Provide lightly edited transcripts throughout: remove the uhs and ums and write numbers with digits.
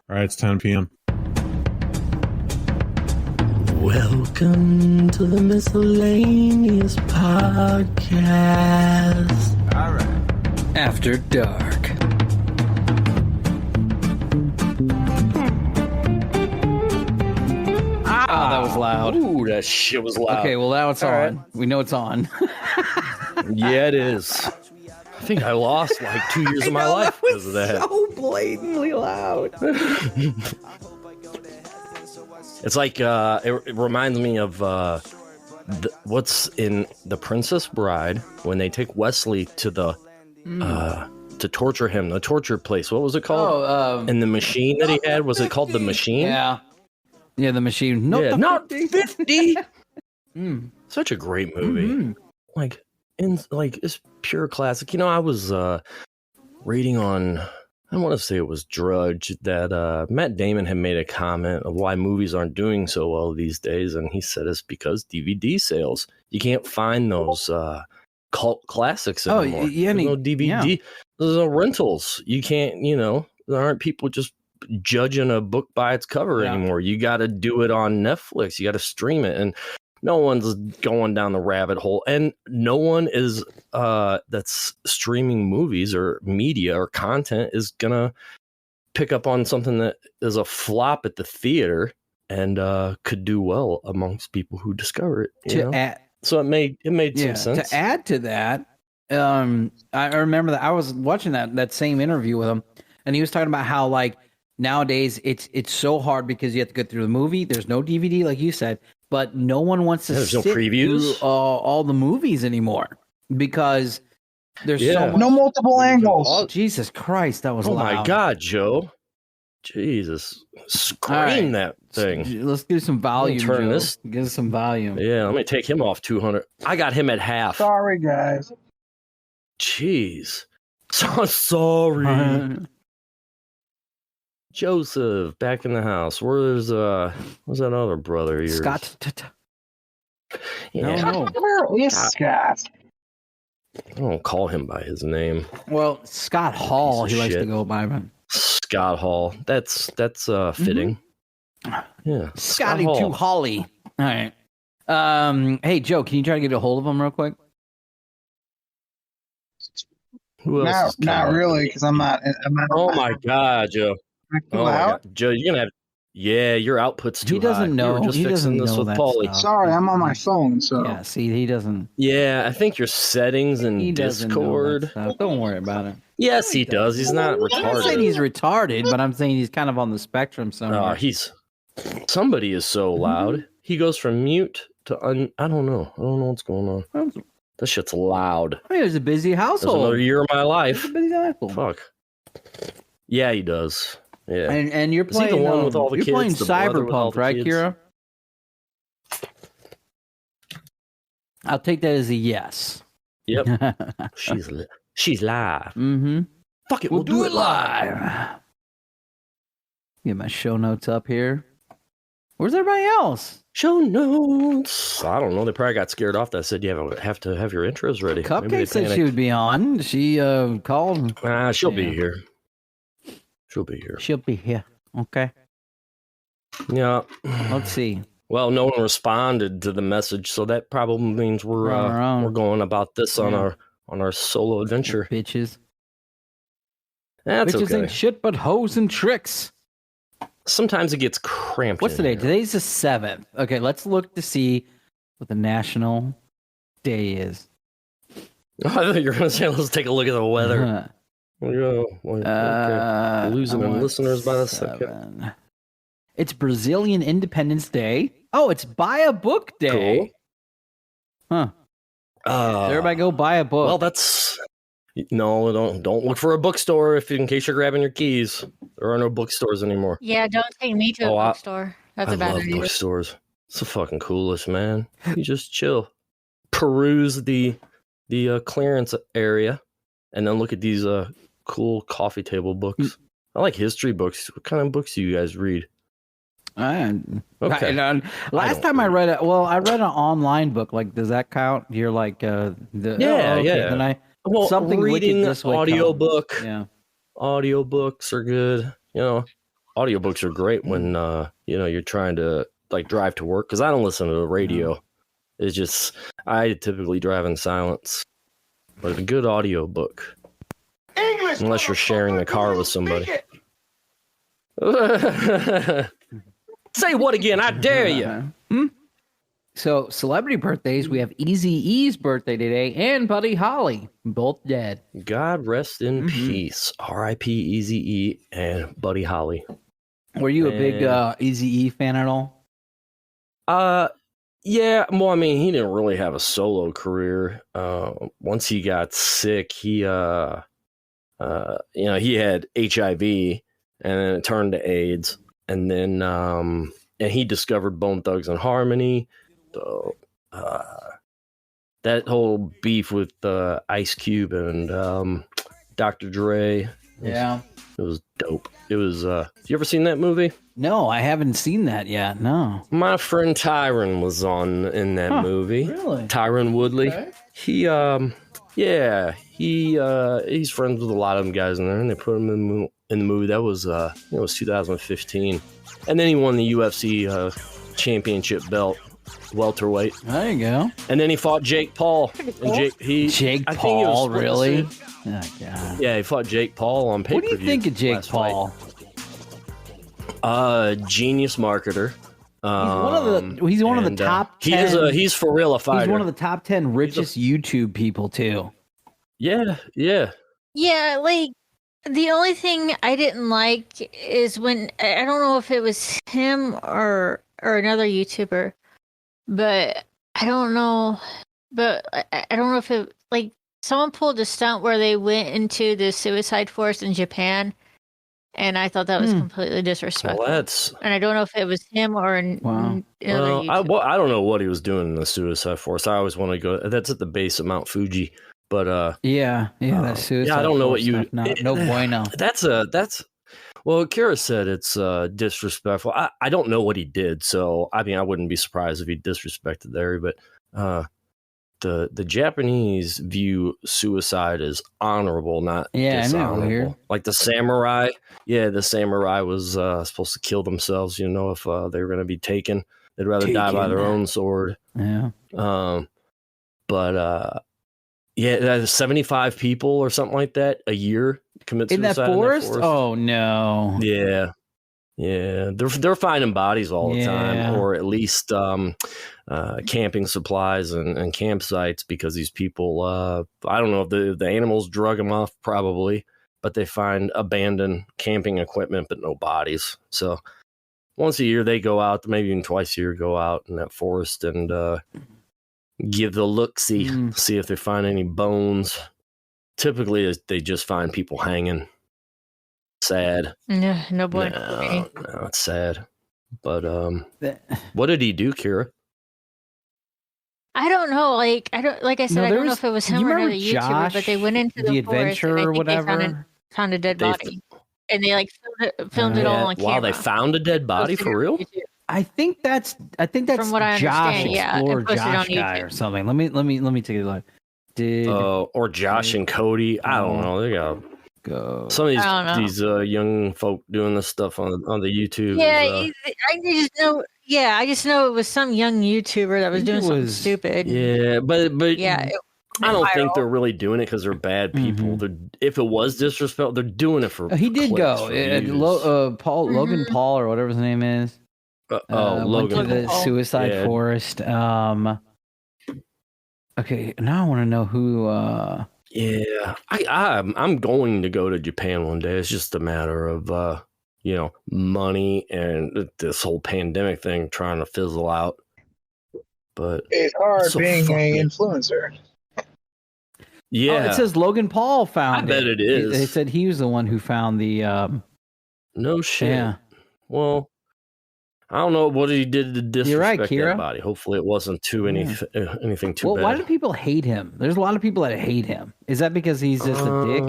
All right, it's 10 p.m. Welcome to the Miscellaneous Podcast. All right. After Dark. Oh, that was loud. Ooh, that shit was loud. Okay, well now it's All on. right. We know it's on. Yeah, it is. I think I lost like 2 years of my life because of that. So blatantly loud. It's like it reminds me of what's in The Princess Bride when they take Wesley to the to torture him, the torture place. What was it called? Oh, and the machine that he had, was it called the machine? Yeah, the machine. Yeah, not 50. Mm. Such a great movie. Mm-hmm. Like it's pure classic. You know, I was reading on, I want to say it was Drudge, that Matt Damon had made a comment of why movies aren't doing so well these days, and he said it's because DVD sales. You can't find those cult classics anymore. Yeah, there's no DVD. Yeah. There's no rentals. You can't, there aren't people just judging a book by its cover anymore. You got to do it on Netflix. You got to stream it, and no one's going down the rabbit hole, and no one is that's streaming movies or media or content is gonna pick up on something that is a flop at the theater and could do well amongst people who discover it. So it made some sense. To add to that, I remember that I was watching that same interview with him, and he was talking about how like nowadays it's so hard because you have to go through the movie. There's no DVD, like you said. But no one wants to sit through all the movies anymore because there's so much. No multiple angles. Oh, Jesus Christ, that was loud. My God, Joe. Jesus. Scream that thing. Let's do some volume, turn Joe. this. Give us some volume. Yeah, let me take him off 200. I got him at half. Sorry, guys. Jeez. So sorry. Joseph, back in the house. Where's that other brother of yours? Scott. Yeah. No. Where is Scott? I don't call him by his name. Well, Scott Hall, he likes to go by. Scott Hall. That's fitting. Mm-hmm. Yeah. Scotty to Holly. All right. Hey, Joe, can you try to get a hold of him real quick? Who else? Not really, because I'm not. Oh my God, Joe. Oh my God. Joe, you're gonna have. Yeah, your output's too high. He doesn't know. We were just he fixing doesn't this know with that Paulie. stuff. Sorry, I'm on my phone. So yeah, see, he doesn't. Yeah, I think your settings in He doesn't Discord. know that stuff. Don't worry about it. Yes, he does. He's not retarded. I'm not saying he's retarded, but I'm saying he's kind of on the spectrum somewhere. Somebody is so loud. He goes from mute to I don't know. I don't know what's going on. This shit's loud. I mean, it's a busy household. There's another year of my life. It's a busy household. Fuck. Yeah, he does. Yeah. And you're playing the one with all the you're kids, playing the brother with all Cyberpunk, the right, kids? Kira? I'll take that as a yes. Yep. She's live. Mm-hmm. Fuck it, we'll do it live. Get my show notes up here. Where's everybody else? Show notes. I don't know. They probably got scared off that. Said you have to have your intros ready. Cupcake said she would be on. She called. She'll be here. She'll be here. She'll be here. Okay. Yeah. Let's see. Well, no one responded to the message, so that probably means we're going about this on our solo adventure. Bitches. That's Bitches okay. ain't shit but hoes and tricks. Sometimes it gets cramped. What's today? Here. Today's the 7th. Okay, let's look to see what the national day is. I thought you were going to say, let's take a look at the weather. Okay. Losing listeners by the second. It's Brazilian Independence Day. Oh, it's Buy a Book Day. Cool. Huh. Everybody go buy a book. Well, that's... No, don't look for a bookstore in case you're grabbing your keys. There are no bookstores anymore. Yeah, don't take me to a bookstore. That's a bad idea. I love bookstores. It's the fucking coolest, man. You just chill. Peruse the clearance area and then look at these cool coffee table books. I like history books. What kind of books do you guys read? Okay. Last time I read it, I read an online book. Like, does that count? You're like yeah. Then something reading this way audiobook. Yeah, audiobooks are good. audiobooks are great when you're trying to like drive to work, because I don't listen to the radio. It's just I typically drive in silence. But a good audiobook. English, unless you're sharing the car with somebody. Say what again? I dare you. So, celebrity birthdays, we have Eazy-E's birthday today and Buddy Holly, both dead. God rest in peace. R.I.P. Eazy-E and Buddy Holly. Were you a big Eazy-E fan at all? Yeah. Well, I mean, he didn't really have a solo career. Once he got sick, he had HIV, and then it turned to AIDS, and then and he discovered Bone Thugs and Harmony. So that whole beef with Ice Cube and Dr. Dre, it was dope. It was. You ever seen that movie? No, I haven't seen that yet. No. My friend Tyron was in that movie. Really? Tyron Woodley. Okay. He's friends with a lot of them guys in there, and they put him in the movie. That was it was 2015, and then he won the UFC championship belt, welterweight. There you go. And then he fought Jake Paul. And Jake Paul, really? Oh, God. Yeah, he fought Jake Paul on pay-per-view. What do you think of Jake Paul? Genius marketer. He's one of the top 10. He's for real a fighter. He's one of the top 10 richest YouTube people too. Yeah. Yeah, like the only thing I didn't like is when I don't know if it was him or another YouTuber, but I don't know. But I don't know if it like someone pulled a stunt where they went into the suicide forest in Japan. And I thought that was completely disrespectful. Well, and I don't know if it was him or another YouTuber. I don't know what he was doing in the suicide forest. I always want to go. That's at the base of Mount Fuji. But that suicide. Yeah, I don't know what you. No bueno. That's well, Kira said it's disrespectful. I don't know what he did, so I mean, I wouldn't be surprised if he disrespected there. But the Japanese view suicide as honorable, not dishonorable. Like the samurai. Yeah, the samurai was supposed to kill themselves. If they were going to be taken, they'd rather die by their own sword. Yeah. But 75 people or something like that a year commit suicide in that forest. Oh no. Yeah. They're finding bodies all the time, or at least camping supplies and campsites, because these people, I don't know if the animals drug them off, probably, but they find abandoned camping equipment, but no bodies. So once a year they go out, maybe even twice a year, go out in that forest and give the look-see, see if they find any bones. Typically, they just find people hanging. Sad. No boy. No, it's sad. But what did he do, Kira? I don't know. Like I said, I don't know if it was him or another YouTuber, but they went into the forest and or whatever. They found a dead body, and they like filmed it all on camera. Wow, they found a dead body for real? I think that's from what I Josh understand. Explore Josh guy or something. Let me take a look. Or Josh and Cody. I don't know. They got some of these young folk doing this stuff on the YouTube. Yeah, I just know it was some young YouTuber that was doing something stupid. Yeah, but yeah, I don't think they're really doing it because they're bad people. If it was disrespectful, they're doing it for. He did go. Logan Paul or whatever his name is. Logan went to the suicide forest. Okay, now I want to know who. I'm going to go to Japan one day. It's just a matter of money and this whole pandemic thing trying to fizzle out. But it's hard being an influencer. Yeah, it says Logan Paul found it. I bet it is. They said he was the one who found the. No shit. Yeah. Well, I don't know what he did to disrespect Kira. that body. Hopefully, it wasn't anything too bad. Why do people hate him? There's a lot of people that hate him. Is that because he's just a dick?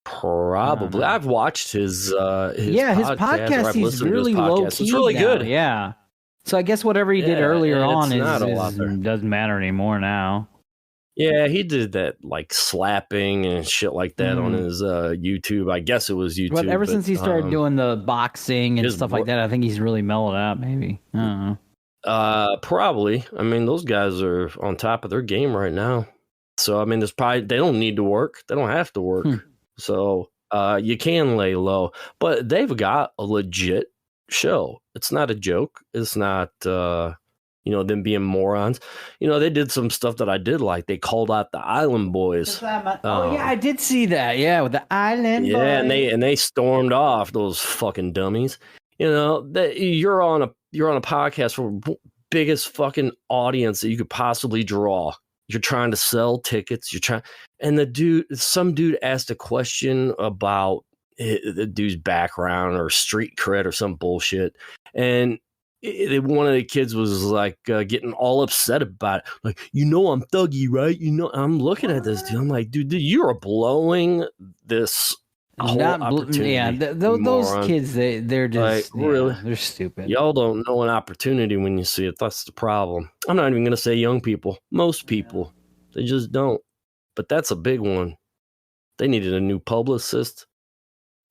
Probably. I've watched his podcast. He's really low key. It's really good. Yeah. So I guess whatever he did earlier on doesn't matter anymore now. Yeah, he did that like slapping and shit like that on his YouTube. I guess it was YouTube. But ever since he started doing the boxing and stuff like that, I think he's really mellowed out. Maybe I don't know. Probably. I mean, those guys are on top of their game right now. So I mean, there's probably they don't need to work. They don't have to work. So you can lay low, but they've got a legit show. It's not a joke. It's not. Them being morons. They did some stuff that I did like. They called out the Island Boys. I did see that. Yeah, with the Island Boys. Yeah, and they stormed off, those fucking dummies. You're on a podcast for biggest fucking audience that you could possibly draw. You're trying to sell tickets. And some dude asked a question about the dude's background or street cred or some bullshit, and one of the kids was like getting all upset about it. Like, I'm thuggy, right? I'm looking at this dude. I'm like, dude, you are blowing this whole opportunity. Yeah, those kids, they're just really, they're stupid. Y'all don't know an opportunity when you see it. That's the problem. I'm not even going to say young people. Most people, they just don't. But that's a big one. They needed a new publicist,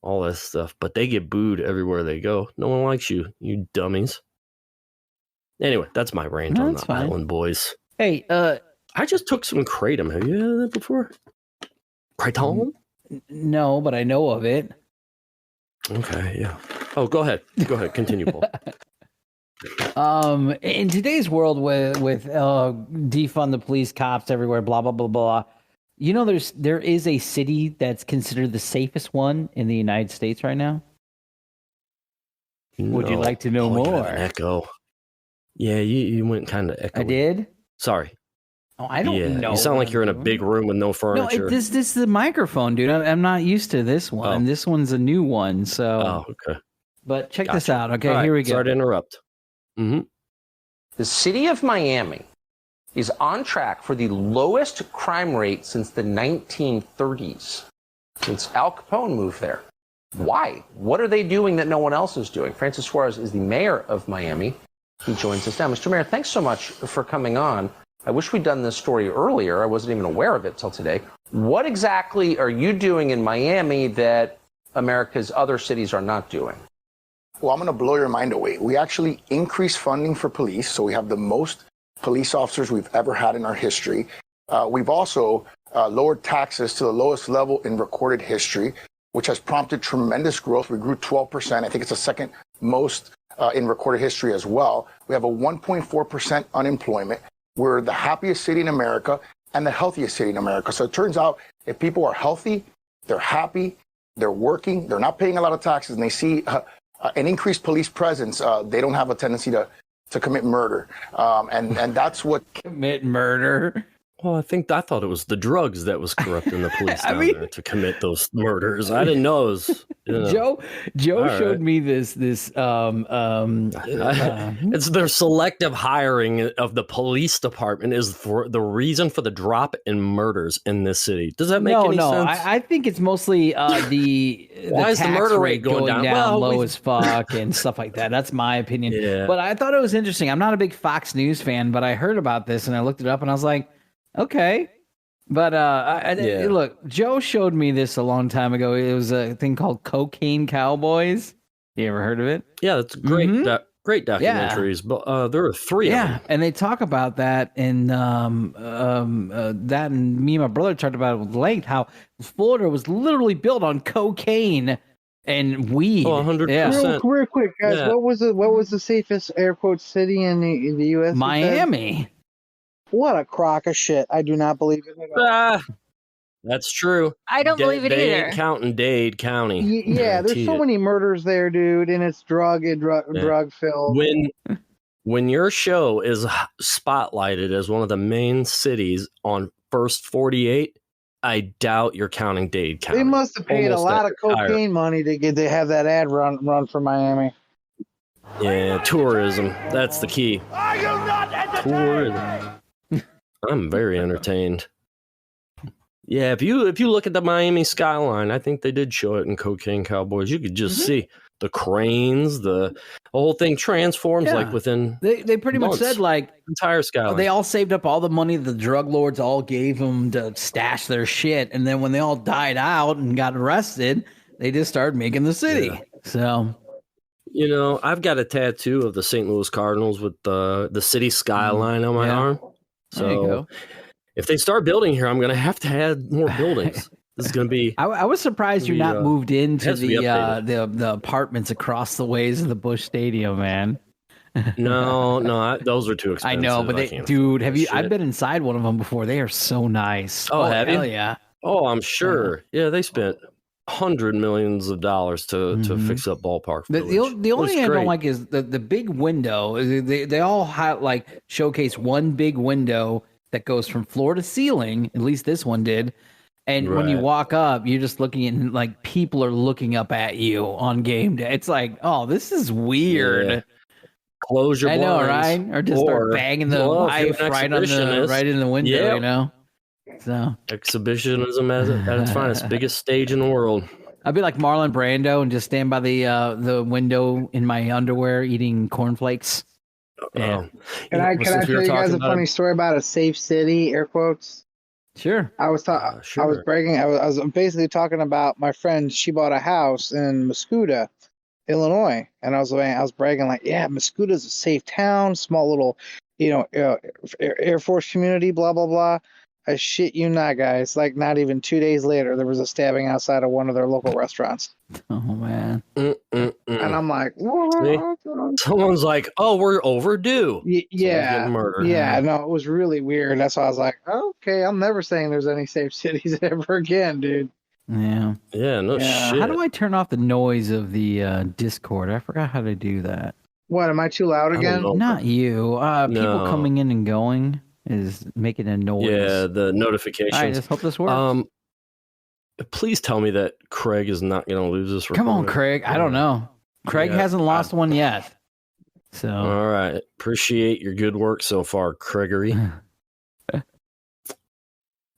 all that stuff. But they get booed everywhere they go. No one likes you, you dummies. Anyway, that's my rant on the Island Boys. Hey, I just took some kratom. Have you had that before? Kratom? No, but I know of it. Okay, yeah. Oh, go ahead. Continue, Paul. In today's world with defund the police, cops everywhere, blah blah blah blah. There is a city that's considered the safest one in the United States right now. No. Would you like to know more? An echo. Yeah, you went kind of echoey. I did? Sorry. Oh, I don't know. You sound like you're in a big room with no furniture. No, this is the microphone, dude. I'm not used to this one. Oh. This one's a new one, so. Oh, okay. But check this out. Okay, here we go. Sorry to interrupt. The city of Miami is on track for the lowest crime rate since the 1930s, since Al Capone moved there. Why? What are they doing that no one else is doing? Francis Suarez is the mayor of Miami. He joins us now. Mr. Mayor, thanks so much for coming on. I wish we'd done this story earlier. I wasn't even aware of it till today. What exactly are you doing in Miami that America's other cities are not doing? Well, I'm going to blow your mind away. We actually increased funding for police, so we have the most police officers we've ever had in our history. We've also lowered taxes to the lowest level in recorded history, which has prompted tremendous growth. We grew 12%. I think it's the second most in recorded history as well. We have a 1.4% unemployment. We're the happiest city in America and the healthiest city in America. So it turns out if people are healthy, they're happy, they're working, they're not paying a lot of taxes, and they see an increased police presence, they don't have a tendency to commit murder. And that's what... Commit murder? Well, I thought it was the drugs that was corrupting the police there to commit those murders. I didn't know it was. Joe showed me this. It's their selective hiring of the police department is for the reason for the drop in murders in this city. Does that make any sense? No, I think it's mostly the why is the murder rate going down low as fuck and stuff like that. That's my opinion. Yeah. But I thought it was interesting. I'm not a big Fox News fan, but I heard about this and I looked it up and I was like, okay. But look, Joe showed me this a long time ago. It was a thing called Cocaine Cowboys. You ever heard of it? Yeah, that's great. Great documentaries. Yeah. But there are three of them. And they talk about that, and that and me and my brother talked about it with length, how Florida was literally built on cocaine and weed. Oh, 100%. Yeah. Real quick, guys, what was the safest air quote city in the U.S.? Miami. What a crock of shit. I do not believe it at all. That's true. I don't believe it they either. Ain't counting Dade County. Yeah, there's so many murders there, dude, and it's drug filled. When your show is spotlighted as one of the main cities on First 48, I doubt you're counting Dade County. They must have paid a lot of cocaine money to have that ad run for Miami. Yeah, tourism. That's the key. Are you not entertained? Tourism. I'm very entertained. Yeah, if you look at the Miami skyline, I think they did show it in Cocaine Cowboys. You could just see the cranes, the whole thing transforms like within. They pretty much said like entire skyline. They all saved up all the money the drug lords all gave them to stash their shit, and then when they all died out and got arrested, they just started making the city. Yeah. So, you know, I've got a tattoo of the St. Louis Cardinals with the city skyline on my arm. So if they start building here, I'm going to have to add more buildings. This is going to be. I was surprised you're not moved into the apartments across the ways of the Busch Stadium, man. No, those are too expensive. I know, but dude, have you? I've been inside one of them before. They are so nice. Oh, have you? Yeah. Oh, I'm sure. Yeah, they spent $100 million to fix up ballpark. The only thing I don't like is the big window. They all have like showcase one big window that goes from floor to ceiling. At least this one did. And when you walk up, you're just looking at like people are looking up at you on game day. It's like, oh, this is weird. Yeah. Close your blinds. I know, right? Or just start banging the wife right in the window, you know? So exhibitionism at its finest, biggest stage in the world. I'd be like Marlon Brando and just stand by the window in my underwear eating cornflakes. Yeah. Can I tell you guys a funny story about a safe city? Air quotes. Sure. I was bragging. I was basically talking about my friend. She bought a house in Muscuda, Illinois, and I was bragging like, yeah, Muscuta's a safe town, small little, Air Force community, blah blah blah. I shit you not, guys. Like, not even 2 days later, there was a stabbing outside of one of their local restaurants. Oh man! And I'm like, what? Someone's like, "Oh, we're overdue." Yeah, no, it was really weird. That's why I was like, okay, I'm never saying there's any safe cities ever again, dude. Yeah. No shit. How do I turn off the noise of the Discord? I forgot how to do that. What? Am I too loud again? Not you. People coming in and going is making a noise. Yeah, the notifications. I just hope this works. Please tell me that Craig is not going to lose this recording. Come on, Craig. I don't know. Craig hasn't lost one yet. So. All right. Appreciate your good work so far, Craigery.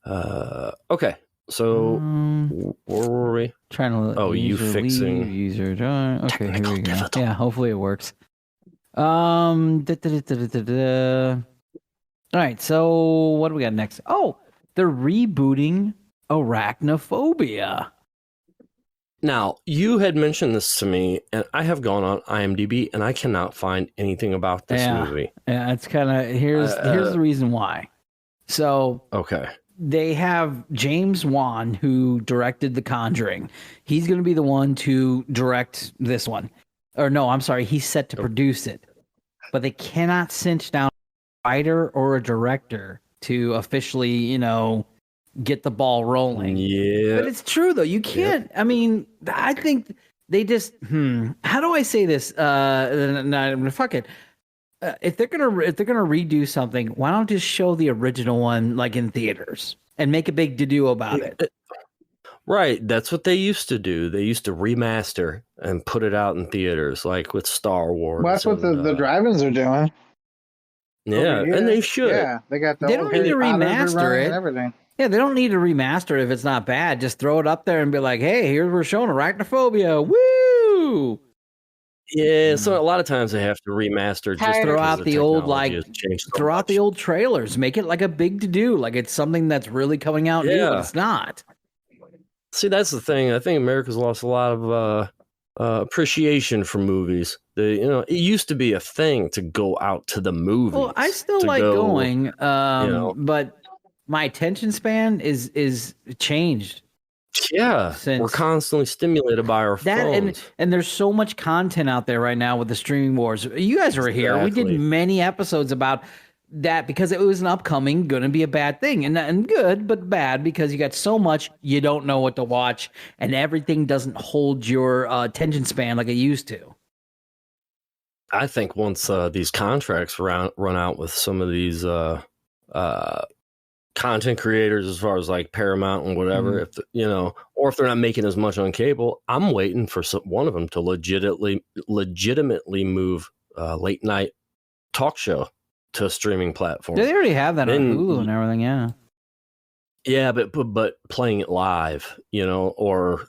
Okay. So where were we? Trying to. You fixing user. Okay, here we go. Yeah, hopefully it works. All right. So what do we got next? Oh, they're rebooting Arachnophobia. Now, you had mentioned this to me, and I have gone on IMDb, and I cannot find anything about this movie. Yeah, it's kind of here's the reason why. So, okay, they have James Wan, who directed The Conjuring. He's going to be the one to direct this one, or no, I'm sorry, he's set to produce it, but they cannot cinch down a writer or a director to officially, get the ball rolling. Yeah. But it's true though. You can't. Yep. I mean, I think they just how do I say this? Fuck it. If they're gonna redo something, why don't just show the original one like in theaters and make a big to-do about it? Right. That's what they used to do. They used to remaster and put it out in theaters, like with Star Wars. Well, that's what the drive-ins are doing. Yeah, and they should. Yeah, they got the They don't need to remaster it. And everything. Yeah, they don't need to remaster it if it's not bad. Just throw it up there and be like, hey, here we're showing Arachnophobia. Woo! Yeah, so a lot of times they have to remaster. Just throw out the old throw out the old trailers. Make it like a big to-do. Like it's something that's really coming out new, but it's not. See, that's the thing. I think America's lost a lot of appreciation for movies. It used to be a thing to go out to the movies. Well, I still like going, but my attention span is changed. Yeah, we're constantly stimulated by our phones. And there's so much content out there right now with the streaming wars. You guys were here. Exactly. We did many episodes about that because it was an upcoming going to be a bad thing. And good, but bad because you got so much you don't know what to watch and everything doesn't hold your attention span like it used to. I think once these contracts run out with some of these content creators, as far as like Paramount and whatever, if or if they're not making as much on cable, I'm waiting for one of them to legitimately move late night talk show to a streaming platform. They already have that on Hulu and everything, yeah. Yeah, but playing it live, or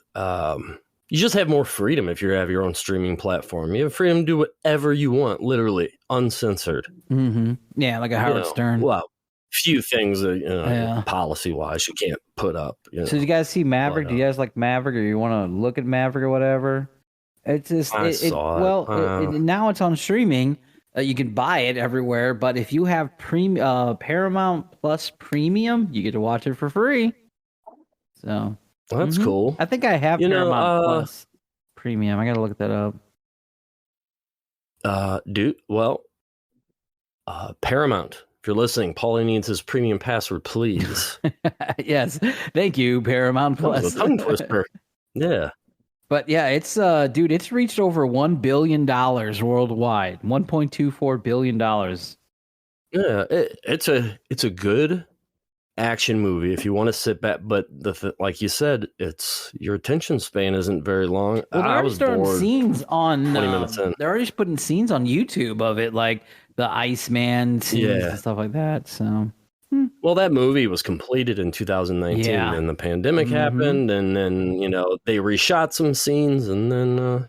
You just have more freedom if you have your own streaming platform. You have freedom to do whatever you want, literally uncensored. Mm-hmm. Yeah, like a Howard Stern. Well, few things that policy-wise you can't put up. So did you guys see Maverick? Do you guys like Maverick, or you want to look at Maverick or whatever? It's just I saw it. Well, now it's on streaming. You can buy it everywhere, but if you have Paramount Plus Premium, you get to watch it for free. So that's cool. I think I have Paramount Plus Premium. I gotta look that up. Paramount. If you're listening, Paulie needs his premium password, please. Yes, thank you, Paramount Plus. A tongue twister. Yeah. But yeah, it's dude, it's reached over $1 billion worldwide. $1.24 billion. Yeah, it's a good action movie if you want to sit back. But like you said, it's your attention span isn't very long. Well, I was bored. Scenes on 20 minutes in. They're already putting scenes on YouTube of it, like the Iceman scenes and stuff like that. So. Well, that movie was completed in 2019, and the pandemic happened, and then they reshot some scenes, and then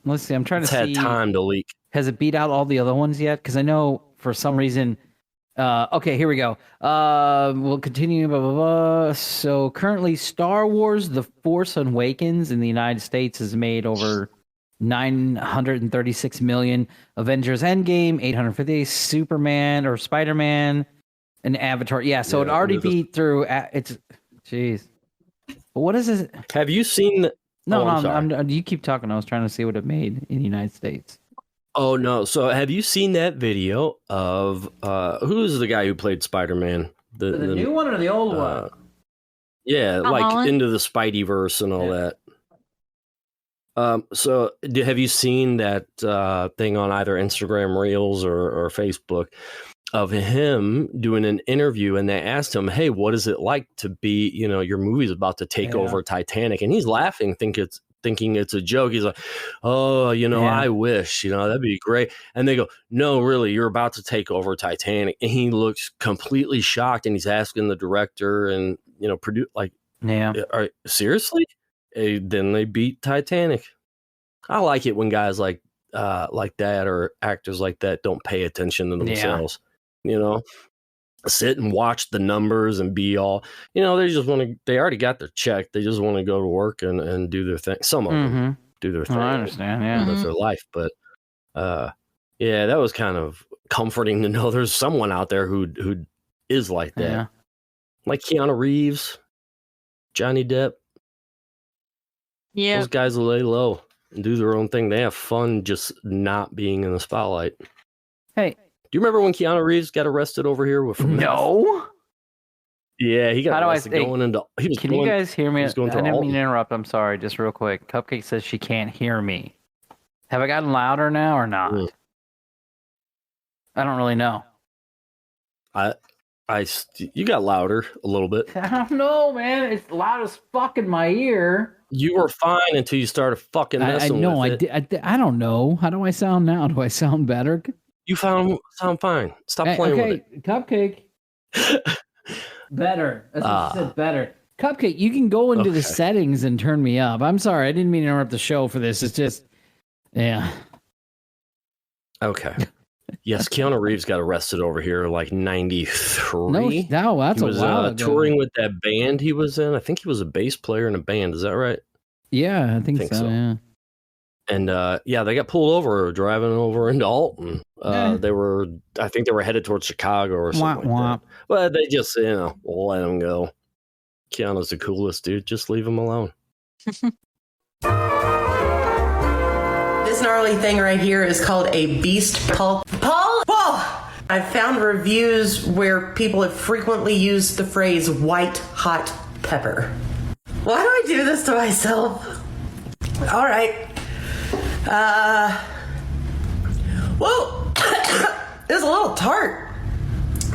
let's see. I'm trying to see. Had time to leak. Has it beat out all the other ones yet? Because I know for some reason. Okay, here we go. We'll continue. Blah blah blah. So currently, Star Wars: The Force Awakens in the United States has made over 936 million. Avengers: Endgame 850. Superman or Spider-Man. An Avatar, so it already beat through. It's, jeez. What is it? Have you seen? No, you keep talking. I was trying to see what it made in the United States. Oh no! So have you seen that video of who's the guy who played Spider-Man? The new one or the old one? Yeah, like into the Spideyverse and all that. So have you seen that thing on either Instagram Reels or Facebook? Of him doing an interview, and they asked him, "Hey, what is it like to be? Your movie's about to take over Titanic," and he's laughing, thinking it's a joke. He's like, "Oh, I wish, that'd be great." And they go, "No, really, you're about to take over Titanic," and he looks completely shocked, and he's asking the director and produce seriously? Then they beat Titanic. I like it when guys like that or actors like that don't pay attention to themselves. Sit and watch the numbers and be all, they just want to, they already got their check. They just want to go to work and do their thing. Some of them do their thing. I understand. Yeah. Live their life. But, that was kind of comforting to know there's someone out there who is like that. Yeah. Like Keanu Reeves, Johnny Depp. Yeah. Those guys lay low and do their own thing. They have fun just not being in the spotlight. Hey. Do you remember when Keanu Reeves got arrested over here with No. Yeah, he got arrested going into. Can you guys hear me? I didn't mean to interrupt. I'm sorry. Just real quick. Cupcake says she can't hear me. Have I gotten louder now or not? I don't really know. You got louder a little bit. I don't know, man. It's loud as fuck in my ear. You were fine until you started fucking messing with it. I don't know. How do I sound now? Do I sound better? You sound fine. Stop playing with it. Cupcake. Better. That's what she said, better. Cupcake, you can go into the settings and turn me up. I'm sorry. I didn't mean to interrupt the show for this. It's just, yeah. Okay. Yes, Keanu Reeves got arrested over here like 93. No, that's a while ago. Touring with that band he was in. I think he was a bass player in a band. Is that right? Yeah, I think so. Yeah. And they got pulled over driving over into Alton. I think they were headed towards Chicago or something like that. But they just, let him go. Keanu's the coolest dude. Just leave him alone. This gnarly thing right here is called a beast Paul. I've found reviews where people have frequently used the phrase white hot pepper. Why do I do this to myself? All right. Whoa, it's a little tart,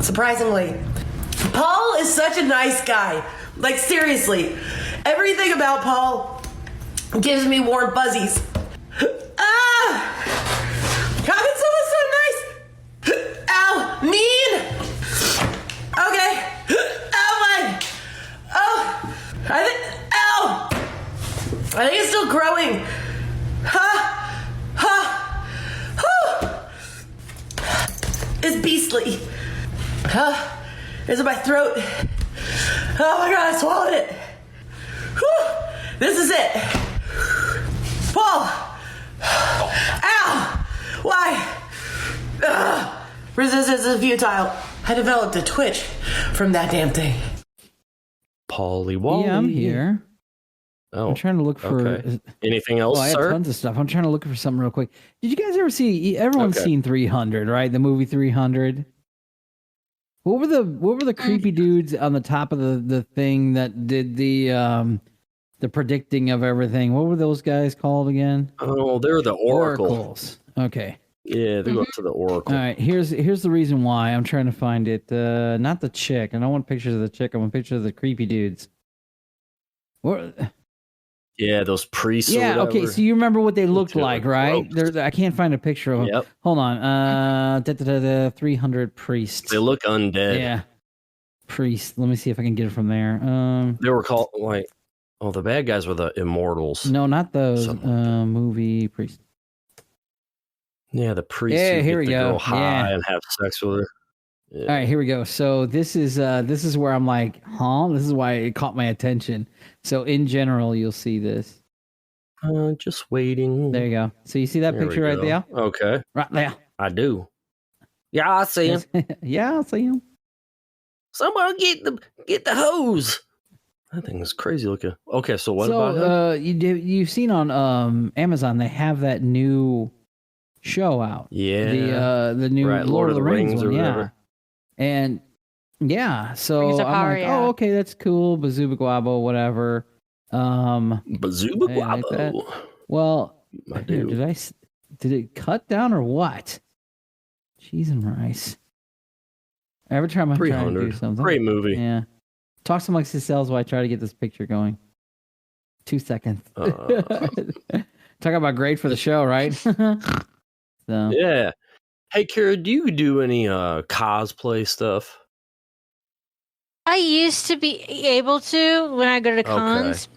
surprisingly. Paul is such a nice guy. Like, seriously, everything about Paul gives me warm fuzzies. How can someone so nice? Ow, mean. Okay. Ow, my. Oh, ow. I think it's still beastly. It's in my throat. Oh my god, I swallowed it. Whew. This is it. Paul! Ow! Why? Ugh. Resistance is futile. I developed a twitch from that damn thing. Polly Wally. Yeah, I'm here. Oh, I'm trying to look for anything else, I have sir? tons of stuff. I'm trying to look for something real quick. Did you guys ever see? Everyone's seen 300, right? The movie 300. What were the creepy dudes on the top of the thing that did the predicting of everything? What were those guys called again? Oh, they're the Oracles. Okay. Yeah, they go up to the Oracle. All right. Here's the reason why I'm trying to find it. Not the chick. I don't want pictures of the chick. I want pictures of the creepy dudes. What? Yeah, those priests. Yeah, or okay. So you remember what they looked like, right? Gross. I can't find a picture of them. Yep. Hold on. 300 priests. They look undead. Yeah. Priests. Let me see if I can get it from there. They were called the bad guys were the immortals. No, not those. Something Movie priests. Yeah, the priests. Yeah, who here get we the go. girl high and have sex with her. Yeah. All right, here we go. So this is where I'm like, huh? This is why it caught my attention. So in general, you'll see this. Just waiting. There you go. So you see that There we picture right go. there? Okay. Right there. I do. Yeah, I see him. Yeah, I see him. Somebody get the hose. That thing is crazy looking. Okay, so what about him? You've seen on Amazon they have that new show out. Yeah. The new Right, Lord of the Rings or one, whatever. yeah. And yeah, so Rings of I'm Power, like, yeah. oh, okay, that's cool. Bazooba Guabo, whatever. Bazooba hey, I like that. Guabo. Well, I here, do. did it cut down or what? Cheese and rice. Every time I try to do 300. something. Great movie. Yeah. Talk amongst yourselves while I try to get this picture going. 2 seconds. Talk about great for the show, right? So Yeah. Hey, Kara, do you do any cosplay stuff? I used to be able to when I go to cons.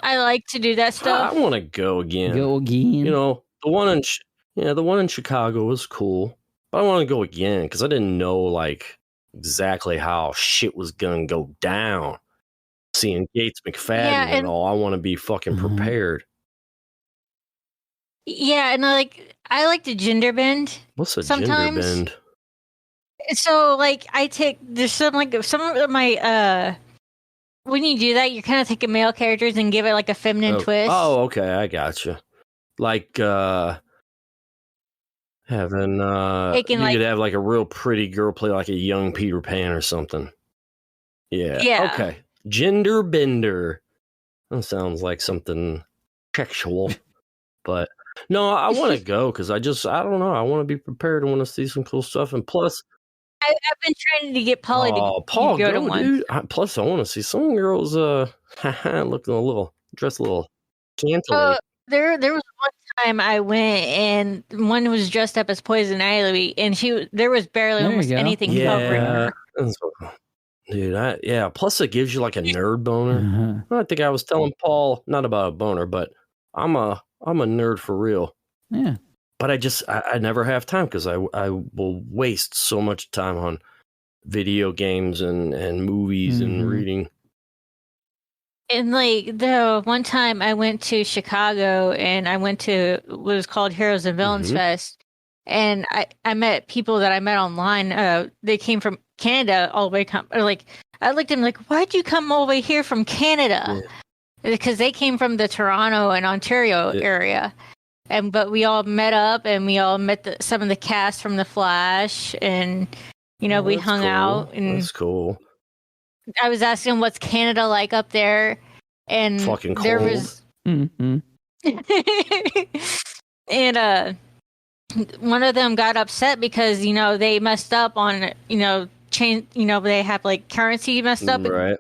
I like to do that I stuff. want to go again. go again. You know, the one in Chicago was cool, but I want to go again because I didn't know like exactly how shit was gonna go down. Seeing Gates McFadden and and- all, I want to be fucking prepared. Yeah, and I like to gender bend. What's a Sometimes- gender bend? So there's some of my when you do that, you're kind of taking male characters and give it like a feminine twist. Oh, okay, I gotcha. Like having Taking, you like- could have like a real pretty girl play like a young Peter Pan or something. Yeah. Yeah. Okay. Gender bender. That sounds like something sexual, but no, I want to go because I don't know. I want to be prepared. I want to see some cool stuff, and plus, I've been trying to get Polly to Paul, go to go, one. dude. Plus, I want to see some girls looking dressed a little scantily. There was one time I went and one was dressed up as Poison Ivy, and there was barely There you almost go. anything covering her. Dude, plus it gives you like a nerd boner. Uh-huh. I think I was telling Paul not about a boner, but I'm a nerd for real. Yeah. But I never have time because I will waste so much time on video games and movies and reading. And the one time I went to Chicago and I went to what was called Heroes and Villains Fest, and I met people that I met online. They came from Canada all the way. I looked at them like, why'd you come all the way here from Canada? Because they came from the Toronto and Ontario area. But we all met up and we all met some of the cast from The Flash, and we hung out. And that's cool. I was asking them, what's Canada like up there, and Fucking there cold. was Mm-hmm. and one of them got upset because they messed up on change. They have like currency messed up Right.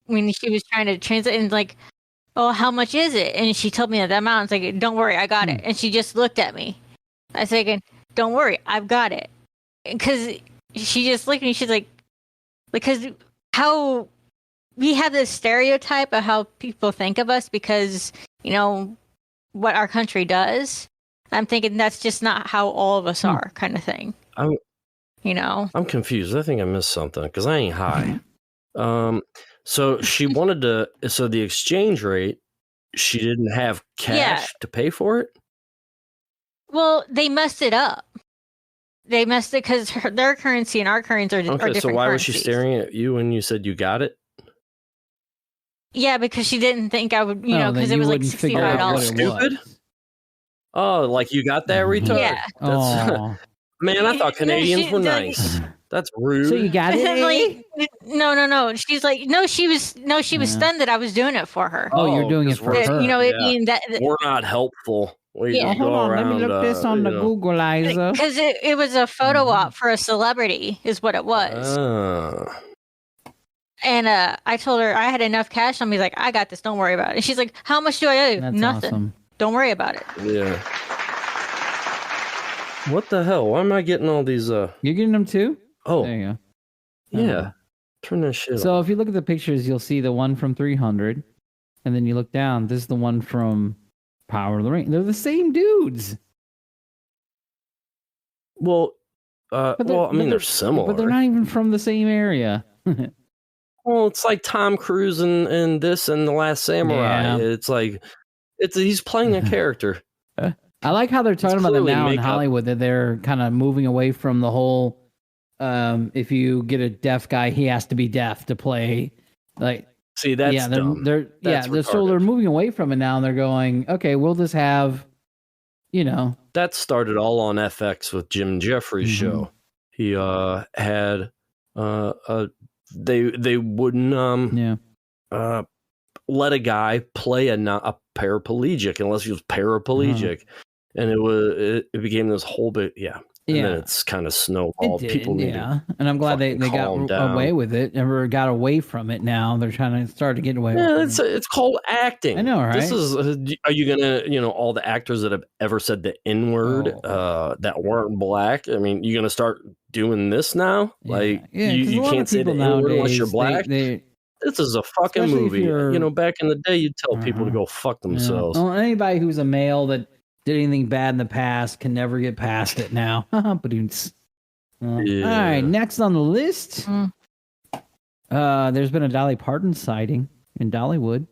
when she was trying to translate, and like, oh, how much is it? And she told me that amount. I was like, don't worry, I got it. And she just looked at me. I said again, don't worry, I've got it. Because she just looked at me. She's like, because how we have this stereotype of how people think of us because what our country does. I'm thinking that's just not how all of us are, kind of thing. I'm confused. I think I missed something because I ain't high. So she wanted to. So the exchange rate, she didn't have cash to pay for it. Well, they messed it up. They messed it because their currency and our currency are different. So why currencies. was she staring at you when you said you got it? Yeah, because she didn't think I would, because it was like $65. Stupid. Oh, like you got that retard? Yeah. That's, man, I thought Canadians were nice. That's rude. So you got it? No. She's like, she was stunned that I was doing it for her. Oh, you're doing it for her. We're not helpful. Hold on, let me look this on the Googleizer. Because it was a photo op for a celebrity, is what it was. And I told her I had enough cash on me. Like, I got this. Don't worry about it. And she's like, how much do I owe? That's Nothing. Awesome. Don't worry about it. Yeah. What the hell? Why am I getting all these? You're getting them too? Oh, there you go. Yeah. Turn that shit So off. if you look at the pictures, you'll see the one from 300, and then you look down. This is the one from Power of the Ring. They're the same dudes. Well, they're similar, but they're not even from the same area. Well, it's like Tom Cruise and this and The Last Samurai. Yeah. It's like he's playing a character. I like how they're talking about it now in makeup. Hollywood, that they're kind of moving away from the whole if you get a deaf guy, he has to be deaf to play. Like, see, that's dumb. They're moving away from it now, and they're going, okay, we'll just have, That started all on FX with Jim Jeffries' show. He had they wouldn't let a guy play a paraplegic unless he was paraplegic, and it became this whole bit and then it's kind of snowballed. People need to and I'm glad they got away with it. Never got away from it. Now they're trying to start to get away. with it. It's called acting. I know, right? This is. Are you gonna all the actors that have ever said the N word that weren't black? I mean, you gonna start doing this now? You can't say the N word unless you're black. This is a fucking movie. Back in the day, you'd tell people to go fuck themselves. Well, anybody who's a male that did anything bad in the past can never get past it now. All right, next on the list, there's been a Dolly Parton sighting in Dollywood.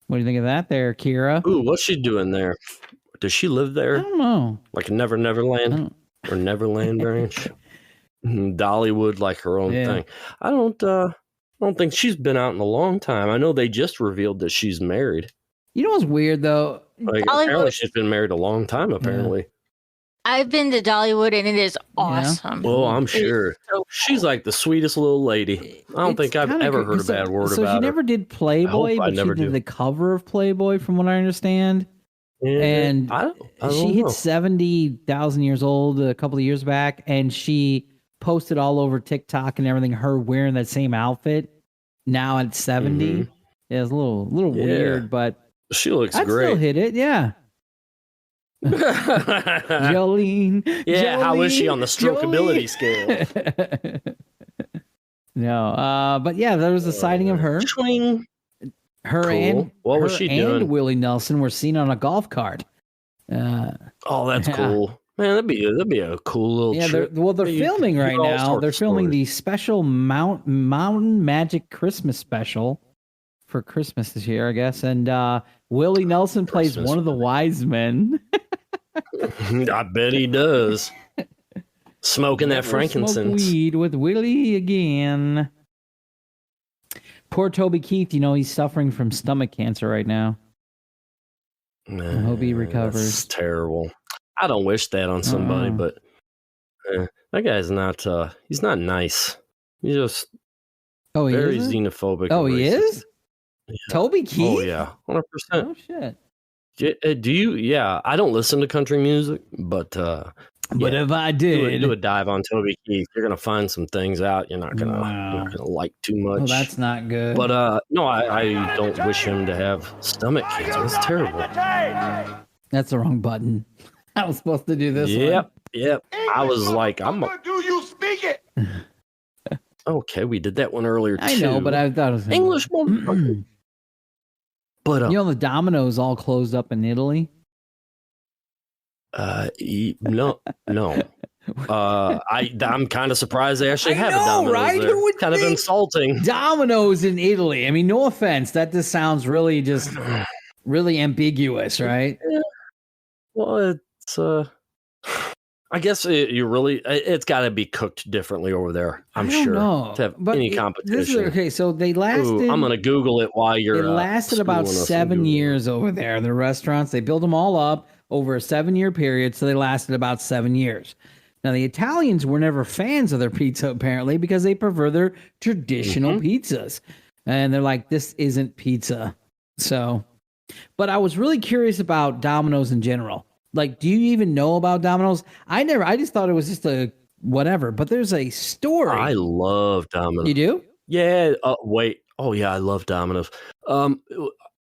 What do you think of that there, Kira? Ooh, what's she doing there? Does she live there? I don't know. Like Neverland or Neverland Ranch? Dollywood, like her own thing. I don't think she's been out in a long time. I know they just revealed that she's married. You know what's weird though? Apparently she's been married a long time. Apparently, I've been to Dollywood and it is awesome. Well, I'm sure she's like the sweetest little lady. I don't think I've ever heard a bad word about her. So she never did Playboy, but she did the cover of Playboy, from what I understand. Yeah, and I she hit 70,000 years old a couple of years back, and she posted all over TikTok and everything, her wearing that same outfit now at 70. Yeah, it's a little weird, but she looks I'd great. Still hit it, yeah. Jolene. Yeah, Jolene, how is she on the strokeability scale? No, but yeah, there was a sighting of her. Swing. Her Cool. and What was she doing? And Willie Nelson were seen on a golf cart. Oh, that's cool. Man, that'd be a cool little trip. They're filming right now. They're filming the special Mountain Magic Christmas special for Christmas this year, I guess. And Willie Nelson plays one of the wise men. I bet he does. Smoking that frankincense. Smoke weed with Willie again. Poor Toby Keith, he's suffering from stomach cancer right now. Man, I hope he recovers. That's terrible. I don't wish that on somebody, but that guy's not. He's not nice. He's just very xenophobic. Oh, he is? Yeah. Toby Keith? Oh yeah, 100%. Oh shit. Do you? Yeah, I don't listen to country music, but if I did, do a dive on Toby Keith, you're gonna find some things out you're not gonna like too much. Well, that's not good. But no, I don't wish him to have stomach cancer. It's terrible. That's the wrong button. I was supposed to do this. Yep. I was like, Do you speak it? Okay, we did that one earlier too. I know, but I thought it was English motherfucker. But the Domino's all closed up in Italy. No. I'm kind of surprised they actually have a Domino's right? there. Who would Kind of think insulting. Domino's in Italy. I mean, no offense. That just sounds really really ambiguous, right? Well, it's I guess it's got to be cooked differently over there. I'm I don't sure know. to have But any this is competition. okay. So they lasted. Ooh, I'm gonna Google it while you're. It lasted about schooling us 7 and Googling. years over there. The restaurants, they built them all up over a 7-year period, so they lasted about 7 years. Now the Italians were never fans of their pizza apparently because they prefer their traditional pizzas, and they're like, this isn't pizza. So, but I was really curious about Domino's in general. Like, do you even know about Domino's? I just thought it was just a whatever, but there's a story. I love Domino's. You do? Yeah. Wait. Oh yeah, I love Domino's.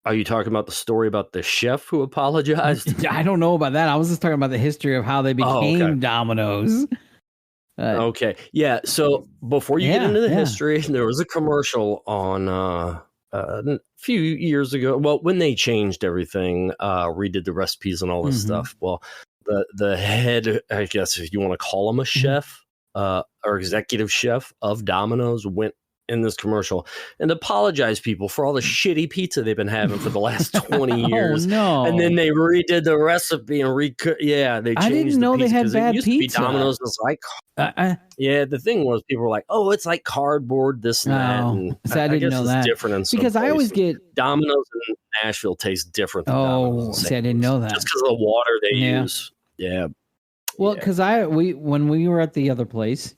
Are you talking about the story about the chef who apologized? I don't know about that. I was just talking about the history of how they became Domino's. Okay. Yeah. So before you get into the history, there was a commercial on a few years ago. Well, when they changed everything, redid the recipes and all this stuff. Well, the head, I guess if you want to call him a chef, or executive chef of Domino's, went in this commercial and apologized people for all the shitty pizza they've been having for the last 20 years. Oh, no. And then they redid the recipe and they changed. I didn't know the they pizza, had 'cause bad it used to be pizza. Domino's was like, yeah, the thing was people were like, oh, it's like cardboard, this and that. And so I didn't guess know it's that. different in some Because I always places. get Domino's in Nashville tastes different than Domino's in see, St. I didn't know Louis, that. just because of the water they Yeah. use. Yeah. Well, because when we were at the other place,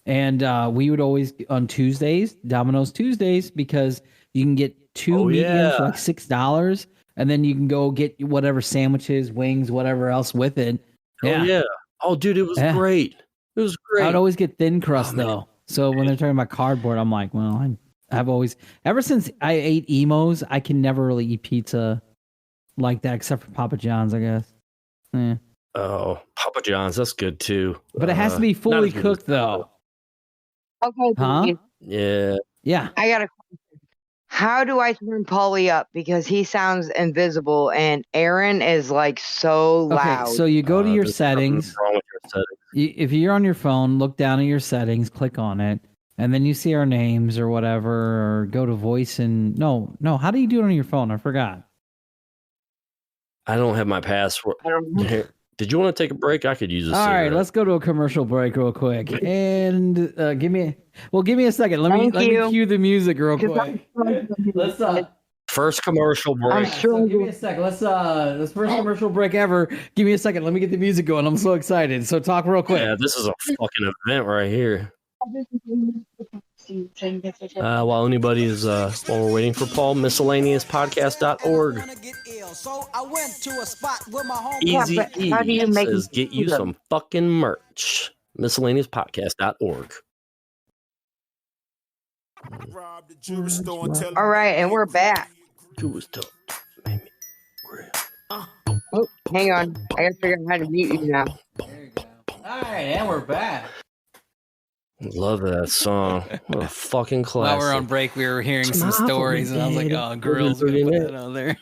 and we would always on Tuesdays, Domino's Tuesdays, because you can get two mediums for like $6, and then you can go get whatever sandwiches, wings, whatever else with it. Oh yeah. Oh, dude, it was great. It was great. I'd always get thin crust though. So when they're talking about cardboard, I'm like, well, I've always ever since I ate Emos, I can never really eat pizza like that except for Papa John's, I guess. Yeah. Oh, Papa John's, that's good too. But it has to be not fully as good as cooked though. Okay. Huh? Yeah. Yeah. I got a question. How do I turn Paulie up? Because he sounds invisible and Aaron is like so loud. Okay, so you go to your There's something settings. wrong with your settings. If you're on your phone, look down at your settings, click on it, and then you see our names or whatever, or go to voice and no. How do you do it on your phone? I forgot. I don't have my password. I don't know. Here, did you want to take a break? I could use a All right, cigarette. let's go to a commercial break real quick, and give me a second. Let me cue the music real quick. Let's First commercial break. so give me a second. Let's first commercial break ever. Give me a second. Let me get the music going. I'm so excited. So talk real quick. Yeah, this is a fucking event right here. While anybody's while we're waiting for Paul, miscellaneouspodcast.org. Easy E how do you make says get you some fucking merch. Miscellaneouspodcast.org. All right, and we're back. Oh, hang on. I gotta figure out how to mute you now. All right, and we're back. Love that song. What a fucking classic. While we're on break, we were hearing some stories, and I was like, "Oh, girls, gonna put that on there."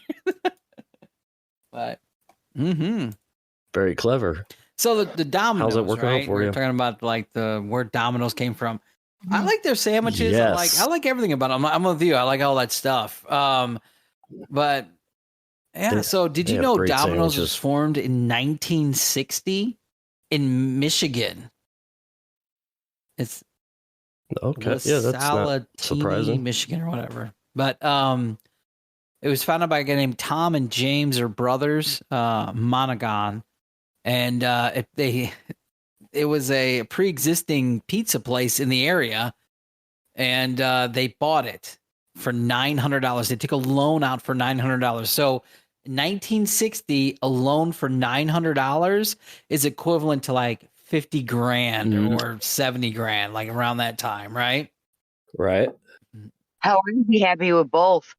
But, very clever. So the Domino's, How's it working out right? for We're you? talking about like where Domino's came from. I like their sandwiches. Yes. I like everything about them. I'm with you. I like all that stuff. But yeah. So did you have know great Domino's was sandwiches. formed in 1960 in Michigan? It's Okay. Yeah, that's not Salatini, surprising. Michigan or whatever. But it was founded by a guy named Tom and James, or brothers, Monaghan, and it was a pre-existing pizza place in the area, and they bought it for $900. They took a loan out for $900. So 1960, a loan for $900 is equivalent to like 50 grand or 70 grand, like around that time, right? Right. Hell, I'd be happy with both.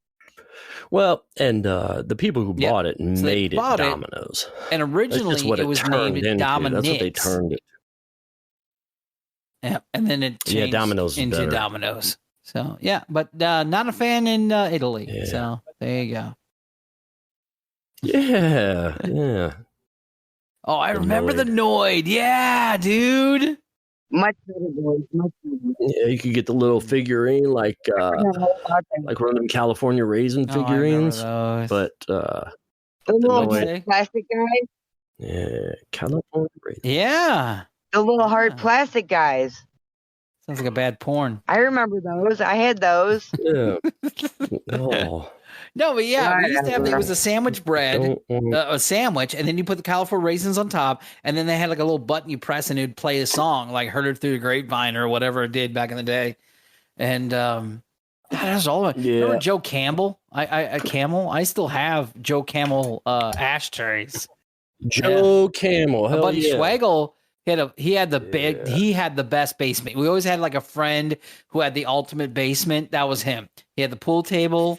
Well, and the people who bought it they made it bought it, Domino's. And That's originally just what it was turned named into. Domino's. That's what they turned it. Yeah, and then it changed Domino's is into better. Domino's. So yeah, but not a fan in Italy. Yeah. So there you go. Yeah. Yeah. Oh, I remember Noid. the Noid. Yeah, dude. Much better, boys. Much better. Yeah, you could get the little figurine like one of them California raisin Oh, I remember figurines. those. But The little Noid. plastic guys. Yeah, California raisin. Yeah. The little hard Yeah. plastic guys. Sounds like a bad porn. I remember those. I had those. Yeah. Oh. No, but yeah, we used to have, it was a sandwich bread, Don't want- a sandwich, and then you put the California raisins on top, and then they had like a little button you press and it'd play a song, like Heard It Through the Grapevine or whatever it did back in the day. And God, that was all. Yeah. Remember Joe Campbell? I still have Joe Camel ashtrays. Joe Camel. Hell Buddy yeah. Schwagel he had the best basement. We always had like a friend who had the ultimate basement. That was him. He had the pool table.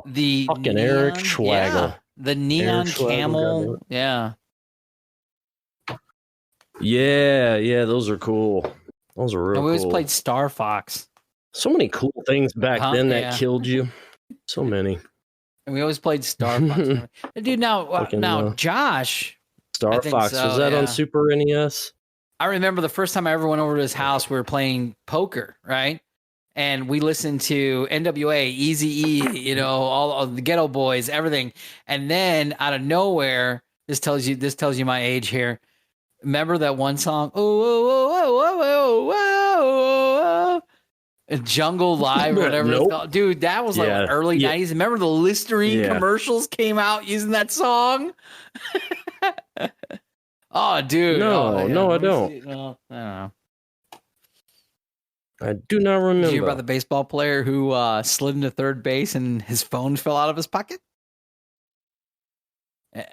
The Fucking neon, Eric Schwagel. yeah, the neon Schwagel, camel, goddamn yeah. Yeah, those are cool. Those are real And we always cool. played Star Fox, So many cool things back then that Yeah. killed you. So many. and we always played Star Fox. Dude, now Fucking, Josh, Star I think Fox. so, Was that yeah. on Super NES? I remember the first time I ever went over to his house. We were playing poker, right? And we listened to NWA, Eazy-E, all of the Ghetto Boys, everything. And then out of nowhere, this tells you my age here. Remember that one song? Oh, oh, oh, oh, oh, oh, oh, Jungle Live or whatever Nope. it's called. Dude, that was like Yeah. early Yeah. 90s. Remember the Listerine Yeah. commercials came out using that song? Oh, dude. No, Oh, yeah. no, I Let me don't. see. No, I don't know. I do not remember. Did you hear about the baseball player who slid into third base and his phone fell out of his pocket? What?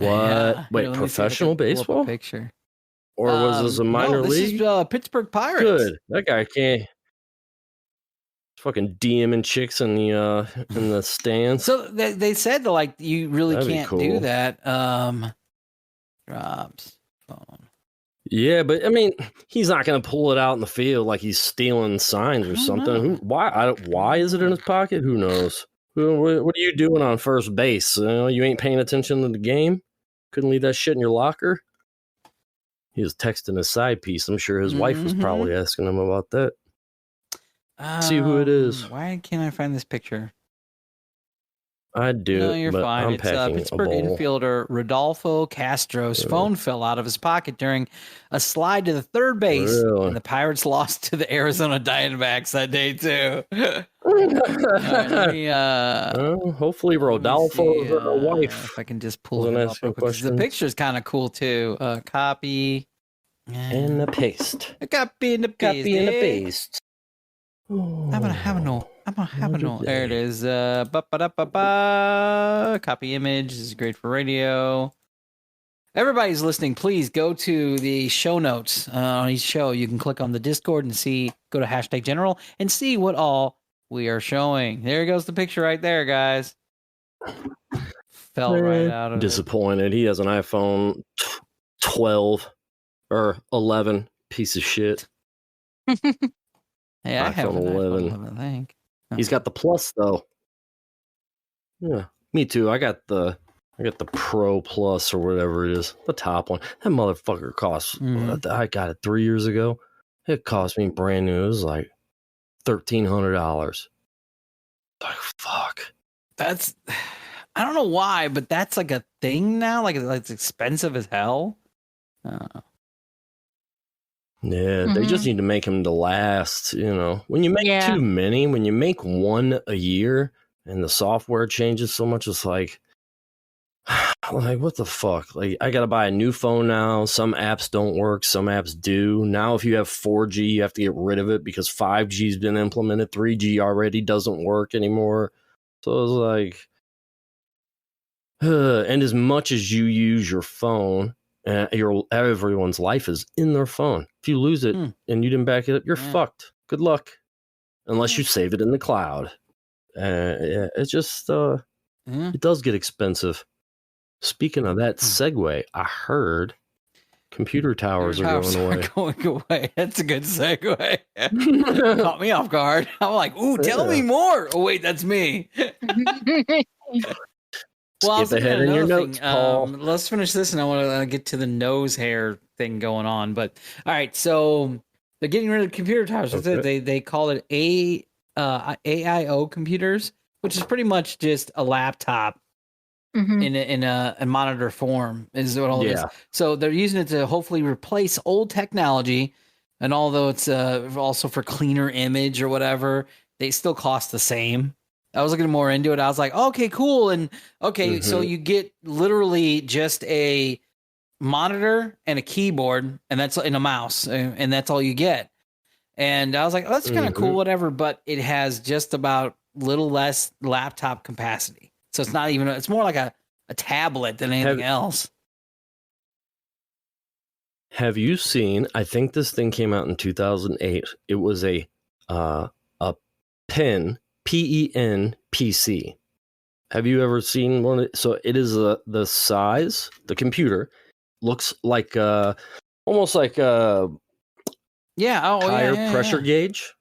Yeah. Wait, Here, let me see if I can professional pull up a baseball? picture. Or was this a minor no, this league? is Pittsburgh Pirates. Good. That guy can't. Fucking DMing chicks in the stands. So they said like you really That'd be can't cool. do that. Drops phone. Yeah, but I mean, he's not going to pull it out in the field like he's stealing signs or something. Why is it in his pocket? Who knows? What are you doing on first base? You ain't paying attention to the game? Couldn't leave that shit in your locker? He was texting his side piece. I'm sure his wife was probably asking him about that. See who it is. Why can't I find this picture? I'd do No, it, you're but fine. I'm It's packing Pittsburgh a bowl. infielder Rodolfo Castro's phone fell out of his pocket during a slide to the third base, Really? and the Pirates lost to the Arizona Diamondbacks that day too. All right, let me, Hopefully Rodolfo's wife. if I can just pull Wasn't it up asking real quick, 'cause the questions. picture's kind of cool too. Copy And the paste. a copy and the paste. Copy and the eh? paste. I'm gonna have no. Another There it day. is. Copy image. This is great for radio. Everybody's listening. Please go to the show notes on each show. You can click on the Discord and go to #general and see what all we are showing. There goes the picture right there, guys. Fell right out of it. Disappointed. He has an iPhone 12 or 11. Piece of shit. Hey, I have iPhone an iPhone 11. 11, I think. He's got the Plus though. Yeah, me too. I got the Pro Plus or whatever it is, the top one. That motherfucker costs. I got it 3 years ago. It cost me brand new. It was like $1,300. Like fuck. That's I don't know why, but that's like a thing now. Like it's expensive as hell. Yeah, they just need to make them to last. When you make Yeah. too many, when you make one a year, and the software changes so much, it's like what the fuck? Like, I gotta buy a new phone now. Some apps don't work, some apps do. Now, if you have 4G, you have to get rid of it because 5G's been implemented. 3G already doesn't work anymore. So it's like, and as much as you use your phone, everyone's life is in their phone. If you lose it and you didn't back it up, you're fucked. Good luck, unless you save it in the cloud. It's just it does get expensive. Speaking of that segue, I heard computer towers are going away. Going away. That's a good segue. Caught me off guard. I'm like, ooh, tell me more. Oh wait, that's me. Well, I was Skip looking ahead at in your another notes, thing. Paul. Let's finish this, and I want to get to the nose hair thing going on. But all right, so they're getting rid of computer towers. That's it. They call it AIO computers, which is pretty much just a laptop in a monitor form. Is what all it is. So they're using it to hopefully replace old technology. And although it's also for cleaner image or whatever, they still cost the same. I was looking more into it. I was like, okay, cool. And okay, so you get literally just a monitor and a keyboard, and that's in a mouse, and that's all you get. And I was like, oh, that's kind of cool, whatever. But it has just about little less laptop capacity. So it's not even, it's more like a tablet than anything else. Have you seen, I think this thing came out in 2008. It was a pen, PEN PC. Have you ever seen one? So it is the size, the computer looks like almost like a tire pressure gauge.